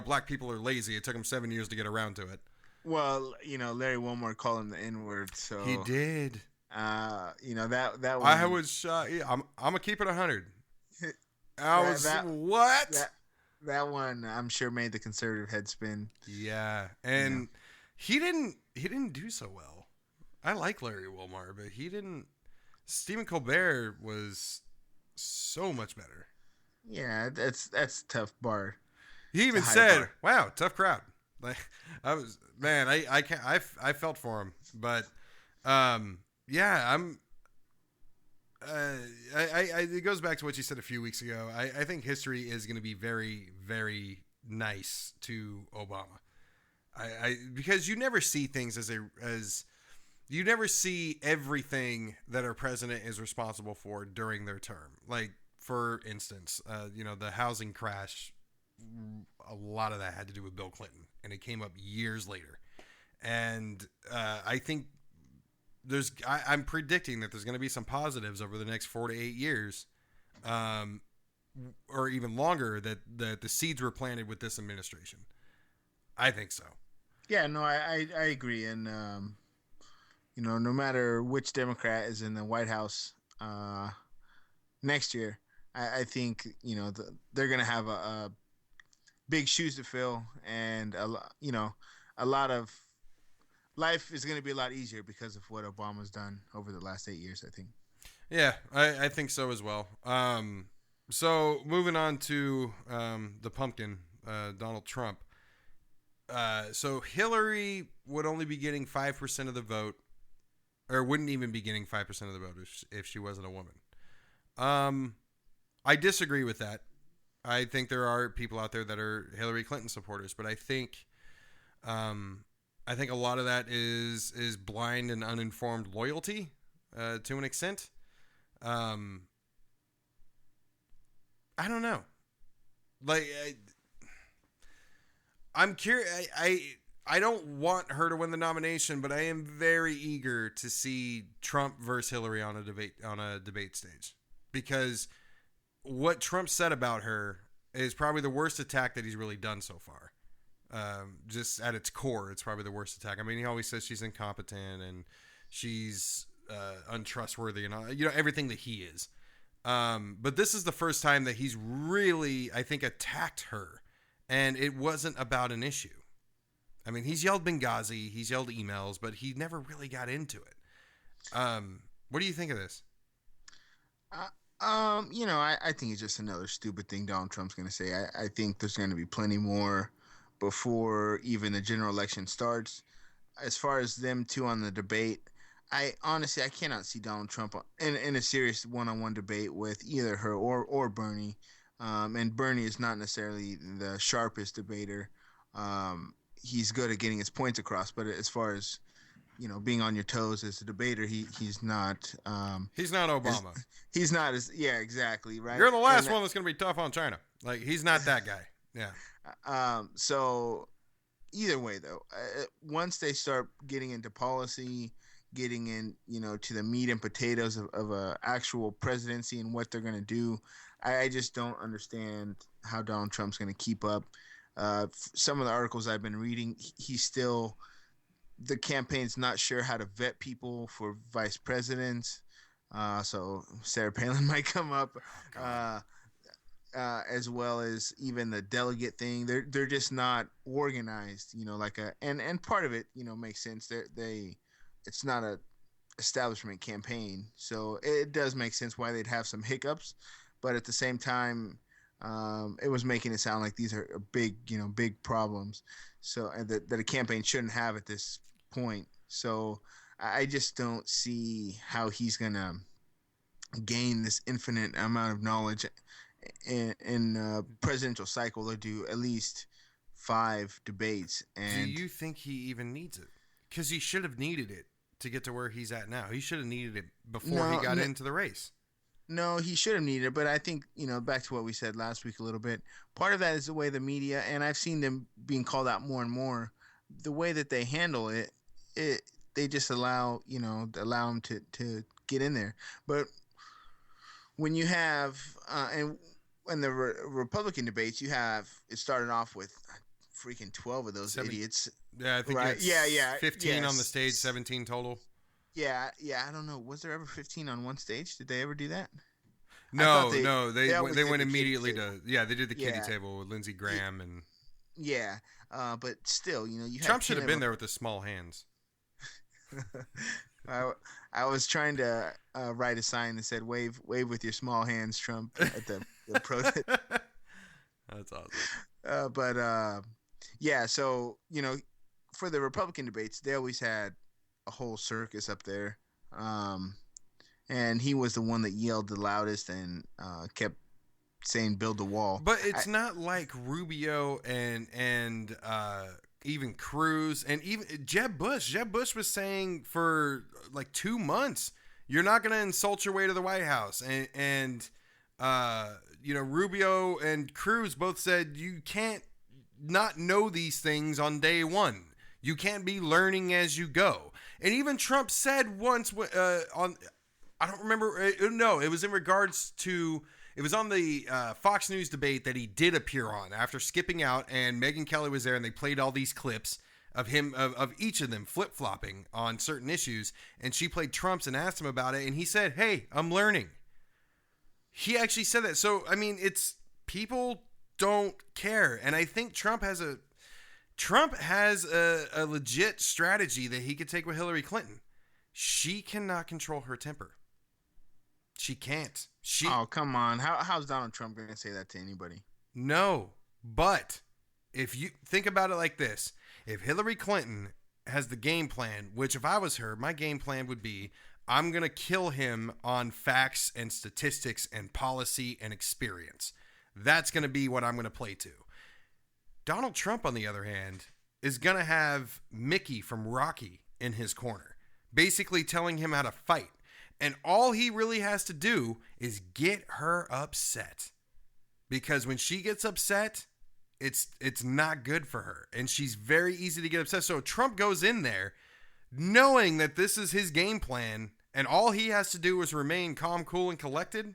black people are lazy. It took them 7 years to get around to it. Well, Larry Wilmore called him the N-word, so he did. That one, I was shocked. I'm gonna keep it 100. What? That one, I'm sure made the conservative head spin. Yeah, and he didn't do so well. I like Larry Wilmore, but he didn't. Stephen Colbert was so much better. Yeah, that's a tough bar. He even said, "Wow, tough crowd." Like I felt for him, but yeah, it goes back to what you said a few weeks ago. I think history is going to be very, very nice to Obama. Because you never see things as you never see everything that our president is responsible for during their term. Like, for instance, the housing crash, a lot of that had to do with Bill Clinton, and it came up years later. And I think I'm predicting that there's going to be some positives over the next 4 to 8 years, or even longer, that the seeds were planted with this administration. I think so. Yeah, no, I agree. And, no matter which Democrat is in the White House next year, I think, they're going to have a big shoes to fill, and a lot of life is going to be a lot easier because of what Obama's done over the last 8 years, I think. Yeah, I think so as well. So moving on to the pumpkin, Donald Trump. So Hillary would only be getting 5% of the vote, or wouldn't even be getting 5% of the vote if she wasn't a woman. I disagree with that. I think there are people out there that are Hillary Clinton supporters, but I think a lot of that is blind and uninformed loyalty to an extent. I don't know. Like, I'm curious. I don't want her to win the nomination, but I am very eager to see Trump versus Hillary on a debate stage, because what Trump said about her is probably the worst attack that he's really done so far. Just at its core, it's probably the worst attack. I mean, he always says she's incompetent and she's untrustworthy and all, everything that he is. But this is the first time that he's really, I think, attacked her, and it wasn't about an issue. I mean, he's yelled Benghazi, he's yelled emails, but he never really got into it. What do you think of this? I think it's just another stupid thing Donald Trump's going to say. I think there's going to be plenty more before even the general election starts. As far as them two on the debate, I cannot see Donald Trump in a serious one-on-one debate with either her or Bernie. And Bernie is not necessarily the sharpest debater. He's good at getting his points across, but as far as being on your toes as a debater, he's not. He's not Obama. He's not as exactly right. You're the last one that's going to be tough on China. Like, he's not that guy. Yeah. So either way, though, once they start getting into policy, getting in, to the meat and potatoes of a actual presidency and what they're going to do, I just don't understand how Donald Trump's going to keep up. Some of the articles I've been reading, the campaign's not sure how to vet people for vice presidents. So Sarah Palin might come up, as well as even the delegate thing. They're just not organized, and part of it, makes sense. It's not a establishment campaign, so it does make sense why they'd have some hiccups, but at the same time, it was making it sound like these are big problems. So that a campaign shouldn't have at this point. So I just don't see how he's gonna gain this infinite amount of knowledge in a presidential cycle. They'll do at least 5 debates. And do you think he even needs it? Because he should have needed it to get to where he's at now. He should have needed it before he got into the race. No, he should have needed it, but I think, back to what we said last week a little bit, part of that is the way the media, and I've seen them being called out more and more, the way that they handle it, they just allow him to get in there. But when you have, and in the Republican debates, it started off with freaking 12 of those idiots. Yeah, I think right? it's 15 on the stage, 17 total. Yeah, I don't know. Was there ever 15 on one stage? Did they ever do that? No, they always went did the immediately kiddie they did the kiddie table with Lindsey Graham and yeah, but still, you Trump had should 10 have of been them. there with his small hands. I was trying to write a sign that said "Wave with your small hands, Trump" at the protest. That's awesome. Yeah. So for the Republican debates, they always had a whole circus up there, and he was the one that yelled the loudest and kept saying "build the wall." But it's not like Rubio and even Cruz and even Jeb Bush. Jeb Bush was saying for like 2 months, you're not going to insult your way to the White House. And Rubio and Cruz both said you can't not know these things on day one. You can't be learning as you go. And even Trump said once I don't remember. No, it was in regards to, it was on the Fox News debate that he did appear on after skipping out, and Megyn Kelly was there, and they played all these clips of him, of each of them flip-flopping on certain issues, and she played Trump's and asked him about it, and he said, "Hey, I'm learning." He actually said that. So, I mean, it's, people don't care, and I think Trump has a legit strategy that he could take with Hillary Clinton. She cannot control her temper. She can't. Oh, come on. How's Donald Trump going to say that to anybody? No, but if you think about it like this, if Hillary Clinton has the game plan, which if I was her, my game plan would be, I'm going to kill him on facts and statistics and policy and experience. That's going to be what I'm going to play to. Donald Trump, on the other hand, is going to have Mickey from Rocky in his corner, basically telling him how to fight. And all he really has to do is get her upset. Because when she gets upset, it's not good for her. And she's very easy to get upset. So Trump goes in there knowing that this is his game plan, and all he has to do is remain calm, cool, and collected.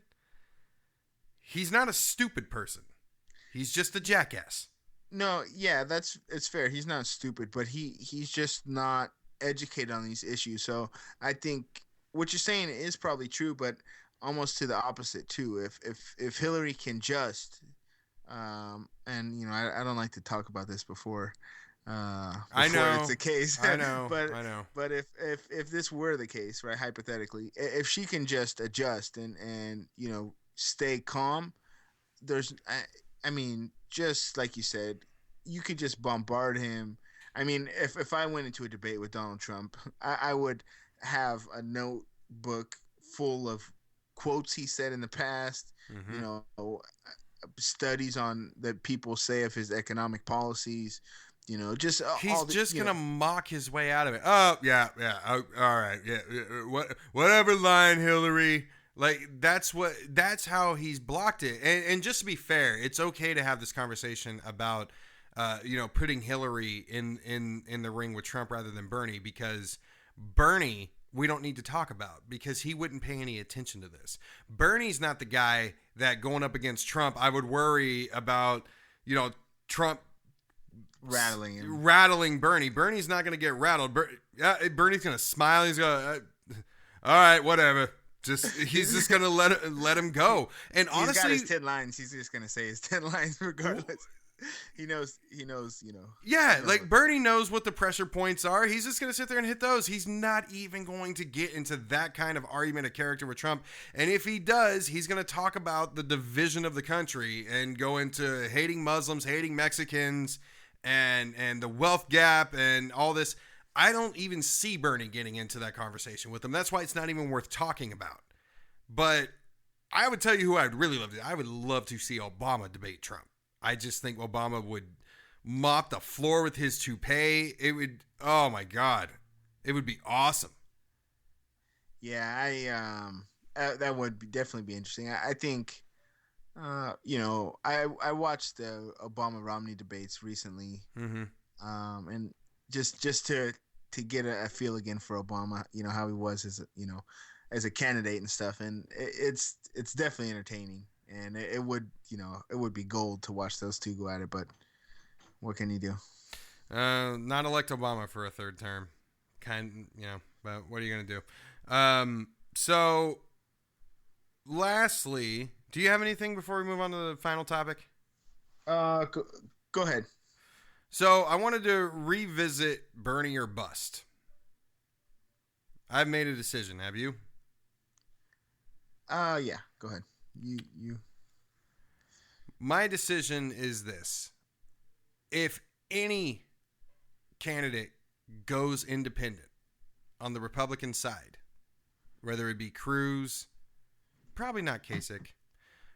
He's not a stupid person. He's just a jackass. No, yeah, it's fair. He's not stupid, but he's just not educated on these issues. So I think what you're saying is probably true, but almost to the opposite too. If Hillary can just, and I don't like to talk about this before I know it's the case. I know. But if this were the case, right, hypothetically, if she can just adjust and stay calm, I mean, just like you said, you could just bombard him. I mean, if I went into a debate with Donald Trump, I would have a notebook full of quotes he said in the past, studies on that people say of his economic policies, just he's just gonna mock his way out of it. Oh yeah, oh, all right, yeah, whatever line, Hillary. Like that's how he's blocked it. And just to be fair, it's okay to have this conversation about putting Hillary in the ring with Trump rather than Bernie, because Bernie we don't need to talk about because he wouldn't pay any attention to this. Bernie's not the guy that going up against Trump I would worry about, Trump rattling Bernie. Bernie's not going to get rattled. Bernie's going to smile. He's going to, all right, whatever. He's just going to let him go. And honestly, he's got his 10 lines. He's just going to say his 10 lines regardless. He knows. Yeah, like Bernie knows what the pressure points are. He's just going to sit there and hit those. He's not even going to get into that kind of argument of character with Trump. And if he does, he's going to talk about the division of the country and go into hating Muslims, hating Mexicans, and the wealth gap and all this. I don't even see Bernie getting into that conversation with him. That's why it's not even worth talking about. But I would tell you who I'd really love to. I would love to see Obama debate Trump. I just think Obama would mop the floor with his toupee. It would, oh my God, it would be awesome. Yeah, that would definitely be interesting. I think, you know, I watched the Obama Romney debates recently, and just to get a feel again for Obama, you know, how he was as a candidate and stuff, and it's definitely entertaining, and it would, you know, it would be gold to watch those two go at it. But what can you do? Not elect Obama for a third term, but what are you gonna do? So lastly, do you have anything before we move on to the final topic? Go ahead. So I wanted to revisit Bernie or bust. I've made a decision. Have you? Yeah. Go ahead. You. My decision is this: if any candidate goes independent on the Republican side, whether it be Cruz, probably not Kasich,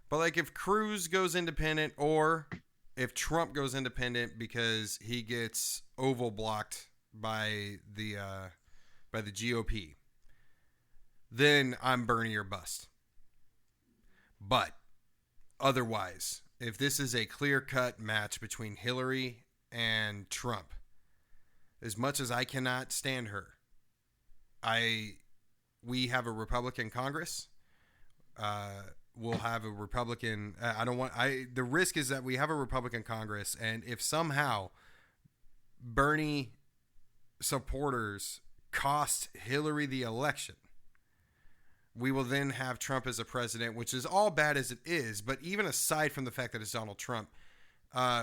but like if Cruz goes independent or if Trump goes independent because he gets oval blocked by the GOP, then I'm Bernie or bust. But otherwise, if this is a clear-cut match between Hillary and Trump, as much as I cannot stand her, we have a Republican Congress. We'll have a Republican. The risk is that we have a Republican Congress, and if somehow Bernie supporters cost Hillary the election, we will then have Trump as a president, which is all bad as it is. But even aside from the fact that it's Donald Trump,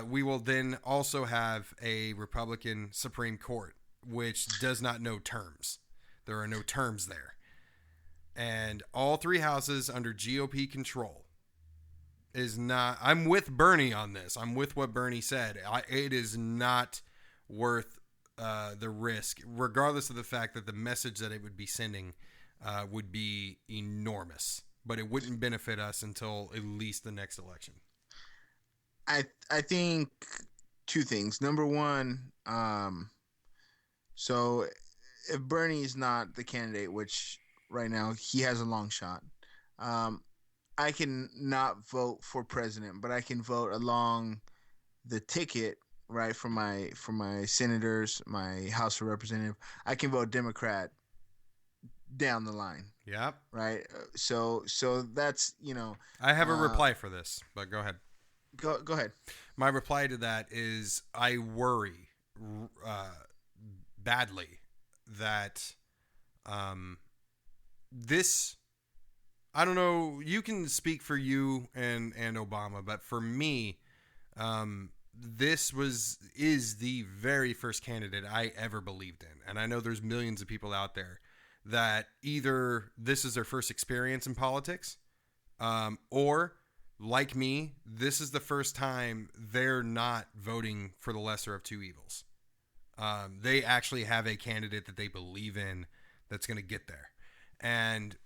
we will then also have a Republican Supreme Court, which does not know terms. There are no terms there. And all three houses under GOP control is not... I'm with Bernie on this. I'm with what Bernie said. It is not worth the risk, regardless of the fact that the message that it would be sending would be enormous. But it wouldn't benefit us until at least the next election. I think two things. Number one, so if Bernie is not the candidate, which right now he has a long shot, I can not vote for president, but I can vote along the ticket, right, for my senators, my House of Representatives. I can vote Democrat down the line. Yep. Right. So that's, you know. I have a reply for this, but go ahead. Go ahead. My reply to that is I worry badly that this, I don't know, you can speak for you and Obama, but for me, this is the very first candidate I ever believed in. And I know there's millions of people out there that either this is their first experience in politics, or like me, this is the first time they're not voting for the lesser of two evils. They actually have a candidate that they believe in that's going to get there. And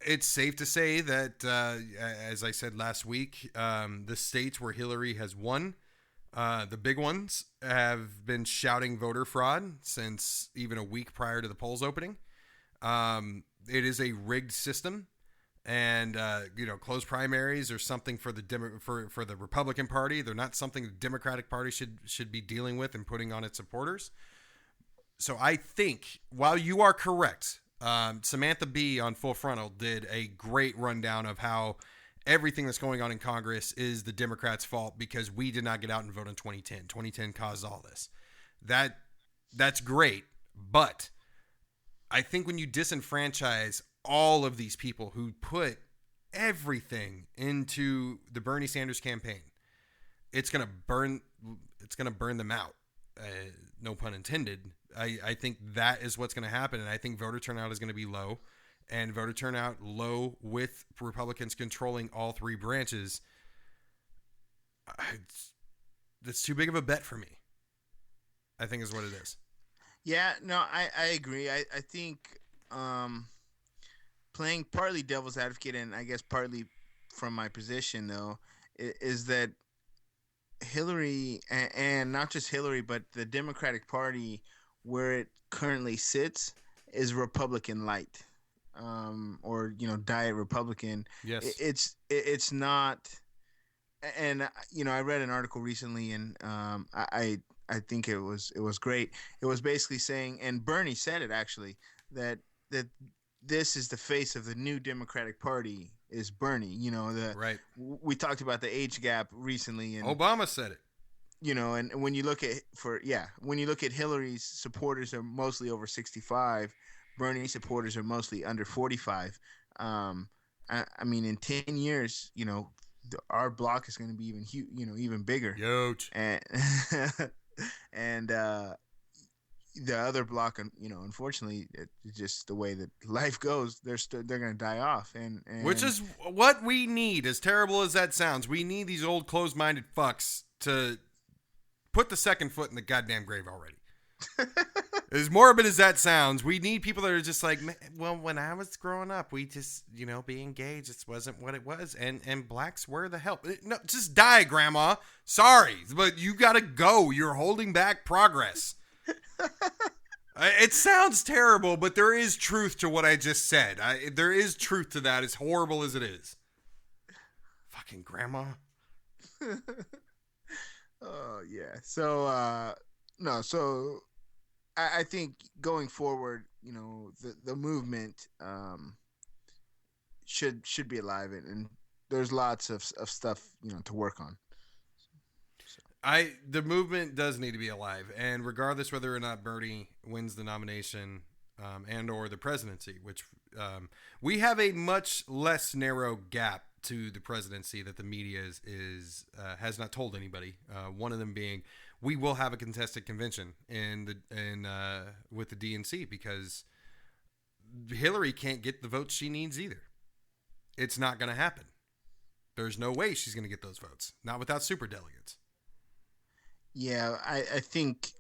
it's safe to say that, as I said last week, the states where Hillary has won, the big ones, have been shouting voter fraud since even a week prior to the polls opening. It is a rigged system. And closed primaries are something for the Republican Party. They're not something the Democratic Party should be dealing with and putting on its supporters. So I think, while you are correct, Samantha Bee on Full Frontal did a great rundown of how everything that's going on in Congress is the Democrats' fault because we did not get out and vote in 2010. 2010 caused all this. That's great, but I think when you disenfranchise all of these people who put everything into the Bernie Sanders campaign, it's going to burn them out. No pun intended. I think that is what's going to happen. And I think voter turnout is going to be low, and voter turnout low with Republicans controlling all three branches. That's too big of a bet for me, I think is what it is. Yeah, no, I agree. I think, playing partly devil's advocate, and I guess partly from my position, though, is that Hillary, and not just Hillary, but the Democratic Party, where it currently sits, is Republican light, or diet Republican. Yes. It's not. And I read an article recently, and I think it was great. It was basically saying, and Bernie said it actually, that this is the face of the new Democratic Party is Bernie. Right. We talked about the age gap recently, and Obama said it. And when you look at Hillary's supporters are mostly over 65, Bernie supporters are mostly under 45. I mean, in 10 years, our block is going to be even bigger. Huge. And the other block, unfortunately, it's just the way that life goes. They're going to die off, and which is what we need. As terrible as that sounds, we need these old closed-minded fucks to put the second foot in the goddamn grave already. As morbid as that sounds, we need people that are just like, well, when I was growing up, we just, being gay just wasn't what it was. And blacks were the help. No, just die, Grandma. Sorry, but you got to go. You're holding back progress. It sounds terrible, but there is truth to what I just said. There is truth to that, as horrible as it is. Fucking Grandma. Oh, yeah. So, no, so I think going forward, the movement should be alive, and there's lots of stuff, to work on. The movement does need to be alive, and regardless whether or not Bernie wins the nomination and or the presidency, which we have a much less narrow gap to the presidency that the media has not told anybody. One of them being, we will have a contested convention with the DNC because Hillary can't get the votes she needs either. It's not going to happen. There's no way she's going to get those votes, not without superdelegates. Yeah, I think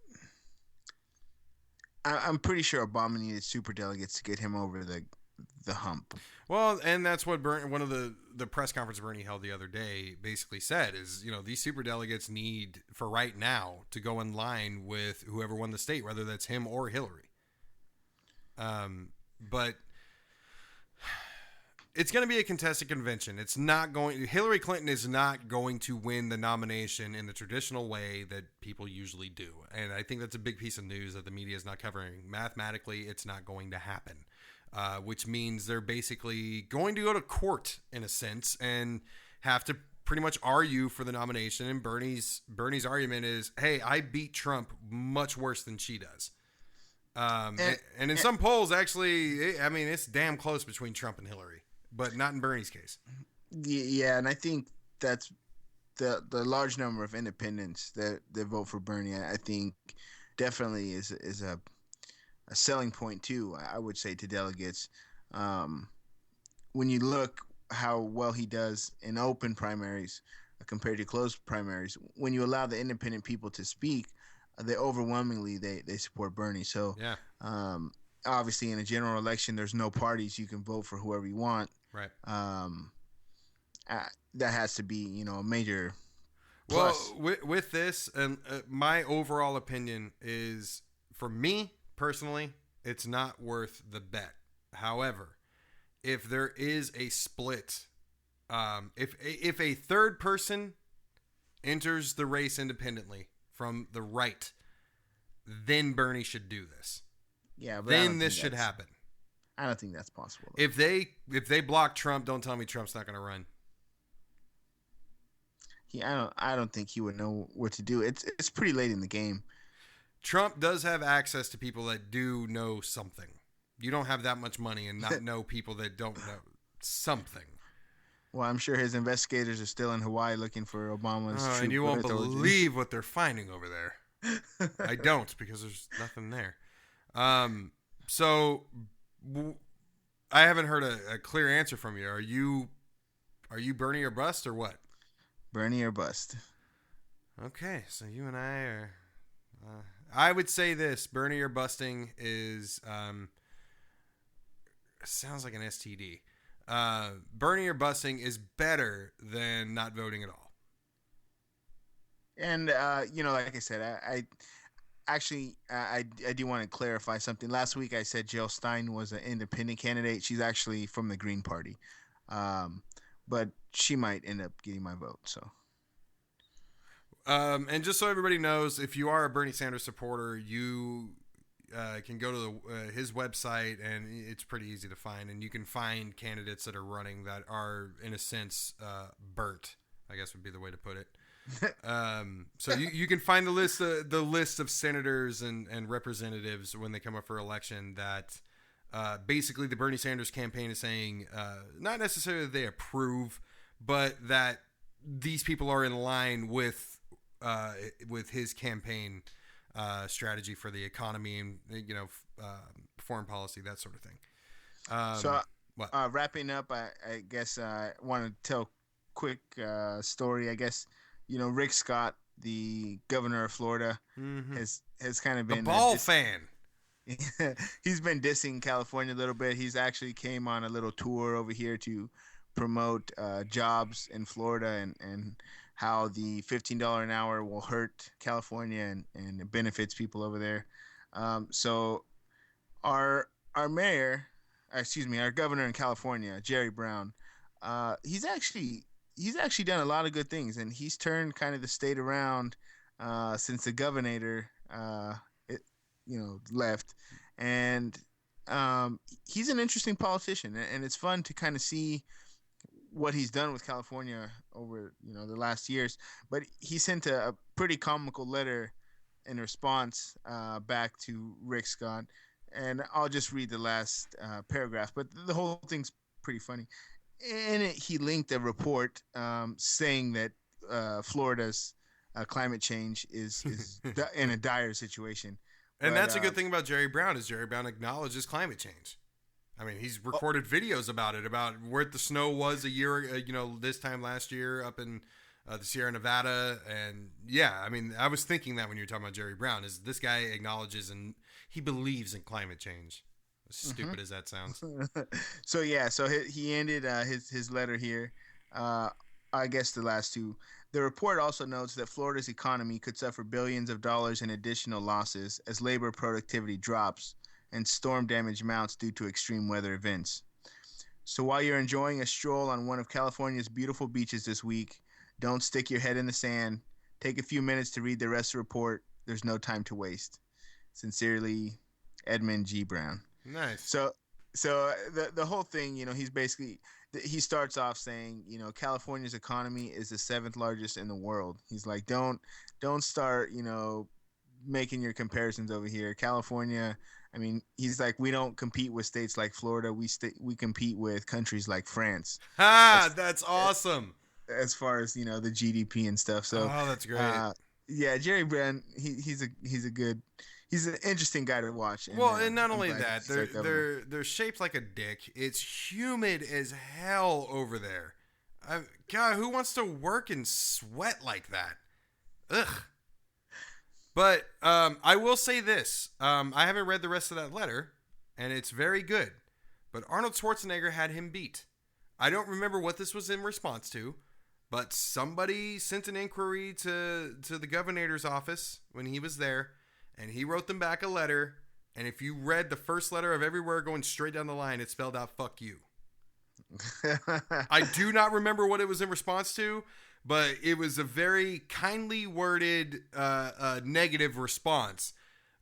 I'm pretty sure Obama needed superdelegates to get him over the hump. Well, and that's what one of the press conference Bernie held the other day basically said is, these superdelegates need, for right now, to go in line with whoever won the state, whether that's him or Hillary. But it's going to be a contested convention. Hillary Clinton is not going to win the nomination in the traditional way that people usually do. And I think that's a big piece of news that the media is not covering. Mathematically, it's not going to happen. Which means they're basically going to go to court in a sense and have to pretty much argue for the nomination. And Bernie's argument is, hey, I beat Trump much worse than she does. And in some polls, actually, it's damn close between Trump and Hillary, but not in Bernie's case. Yeah, and I think that's the large number of independents that vote for Bernie. I think definitely is a selling point too, I would say, to delegates. When you look how well he does in open primaries compared to closed primaries, when you allow the independent people to speak, they overwhelmingly they support Bernie. So yeah. Obviously in a general election, there's no parties. You can vote for whoever you want. Right. That has to be, a major plus. Well, with this, and my overall opinion is, for me personally, it's not worth the bet. However, if there is a split, if a third person enters the race independently from the right, then Bernie should do this. Yeah, but then this should happen. I don't think that's possible, though. If they block Trump, don't tell me Trump's not going to run. I don't think he would know what to do. It's pretty late in the game. Trump does have access to people that do know something. You don't have that much money and not know people that don't know something. Well, I'm sure his investigators are still in Hawaii looking for Obama's troop. And you won't believe what they're finding over there. I don't, because there's nothing there. So I haven't heard a clear answer from you. Are you Bernie or bust or what? Bernie or bust. Okay, so you and I are... I would say this: Bernie or busting is sounds like an STD. Bernie or busting is better than not voting at all. And like I said, actually, I do want to clarify something. Last week I said Jill Stein was an independent candidate. She's actually from the Green Party, but she might end up getting my vote. So. And just so everybody knows, if you are a Bernie Sanders supporter, you can go to his website, and it's pretty easy to find. And you can find candidates that are running that are, in a sense, burnt, I guess would be the way to put it. So you can find the list of senators and representatives when they come up for election that basically the Bernie Sanders campaign is saying not necessarily that they approve, but that these people are in line with his campaign strategy for the economy and foreign policy, that sort of thing. Wrapping up, I guess I want to tell a quick story. I guess Rick Scott, the governor of Florida, has kind of been a ball fan. He's been dissing California a little bit. He's actually came on a little tour over here to promote jobs in Florida and how the $15 an hour will hurt California and it benefits people over there. So our governor in California, Jerry Brown, he's actually done a lot of good things, and he's turned kind of the state around since the governor left. And he's an interesting politician, and it's fun to kind of see what he's done with California over the last years. But he sent a pretty comical letter in response back to Rick Scott, and I'll just read the last paragraph, but the whole thing's pretty funny. In it, he linked a report saying that Florida's climate change is in a dire situation. And that's a good thing about Jerry Brown, is Jerry Brown acknowledges climate change. I mean, he's recorded videos about it, about where the snow was a year, this time last year up in the Sierra Nevada. And yeah, I mean, I was thinking that when you were talking about Jerry Brown, is this guy acknowledges and he believes in climate change. As stupid as that sounds. So he ended his letter here. I guess the last two. The report also notes that Florida's economy could suffer billions of dollars in additional losses as labor productivity drops and storm damage mounts due to extreme weather events. So while you're enjoying a stroll on one of California's beautiful beaches this week, don't stick your head in the sand. Take a few minutes to read the rest of the report. There's no time to waste. Sincerely, Edmund G. Brown. Nice. So the whole thing, he's basically, he starts off saying, California's economy is the 7th largest in the world. He's like, don't start, making your comparisons over here. California, I mean, he's like, we don't compete with states like Florida. We compete with countries like France. That's awesome. As far as, the GDP and stuff. So, that's great. Jerry Brown, he's an interesting guy to watch. And not only that, they're shaped like a dick. It's humid as hell over there. God, who wants to work and sweat like that? Ugh. But I will say this. I haven't read the rest of that letter, and it's very good. But Arnold Schwarzenegger had him beat. I don't remember what this was in response to, but somebody sent an inquiry to the governor's office when he was there, and he wrote them back a letter. And if you read the first letter of everywhere going straight down the line, it spelled out "fuck you." I do not remember what it was in response to, but it was a very kindly worded negative response.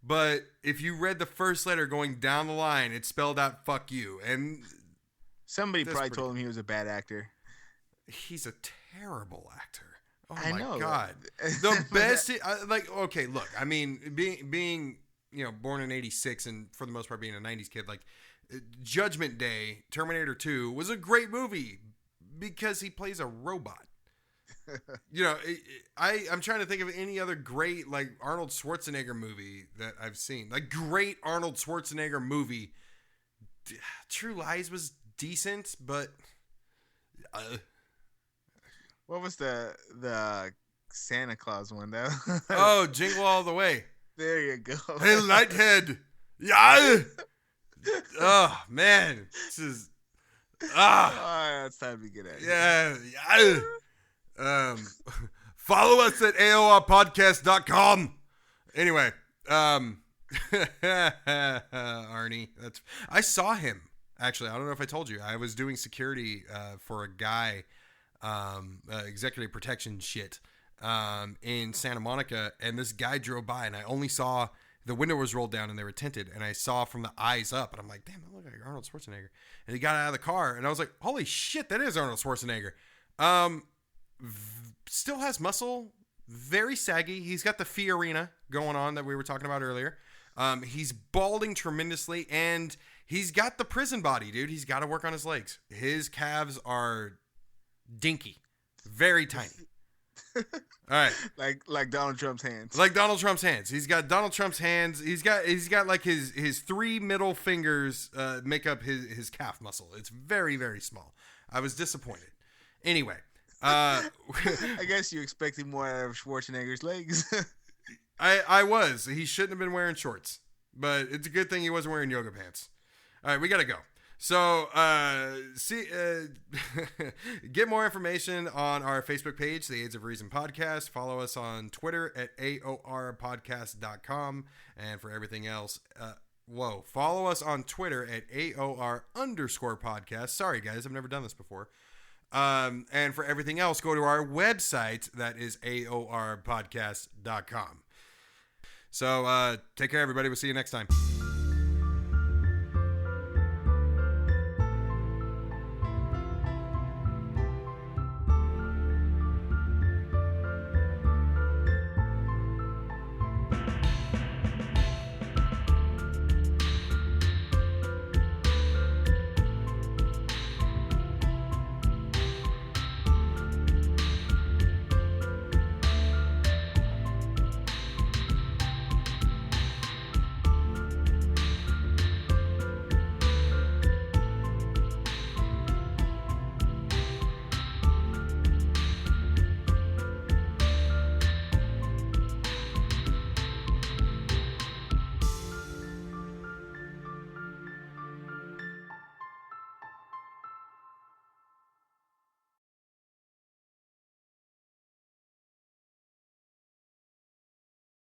But if you read the first letter going down the line, it spelled out "fuck you." And somebody probably told him he was a bad actor. He's a terrible actor. Oh I my know. God. The best, okay, look, I mean, being born in 86 and for the most part being a 90s kid, like Judgment Day, Terminator 2 was a great movie because he plays a robot. I'm trying to think of any other great like Arnold Schwarzenegger movie that I've seen. Like great Arnold Schwarzenegger movie. True Lies was decent, but what was the Santa Claus one though? Oh, Jingle All the Way. There you go. Hey, Lighthead. Yeah. Oh man, this is it's time to get at it. Yeah. Follow us at AORpodcast.com. Anyway, Arnie, I saw him actually. I don't know if I told you. I was doing security for a guy, executive protection shit, in Santa Monica, and this guy drove by, and I only saw the window was rolled down and they were tinted, and I saw from the eyes up, and I'm like, damn, that looks like Arnold Schwarzenegger. And he got out of the car, and I was like, holy shit, that is Arnold Schwarzenegger. Still has muscle, very saggy. He's got the Fiorina going on that we were talking about earlier. He's balding tremendously, and he's got the prison body, dude. He's got to work on his legs. His calves are dinky, very tiny. All right, like Donald Trump's hands. Like Donald Trump's hands. He's got Donald Trump's hands. He's got like his three middle fingers make up his calf muscle. It's very, very small. I was disappointed. Anyway, I guess you expected more out of Schwarzenegger's legs. I was. He shouldn't have been wearing shorts, but it's a good thing he wasn't wearing yoga pants. All right, we gotta go. So, get more information on our Facebook page, the AIDS of Reason Podcast. Follow us on Twitter at aorpodcast.com. And for everything else, follow us on Twitter at AOR_podcast. Sorry, guys, I've never done this before. And for everything else, go to our website, that is aorpodcast.com. So, take care, everybody. We'll see you next time.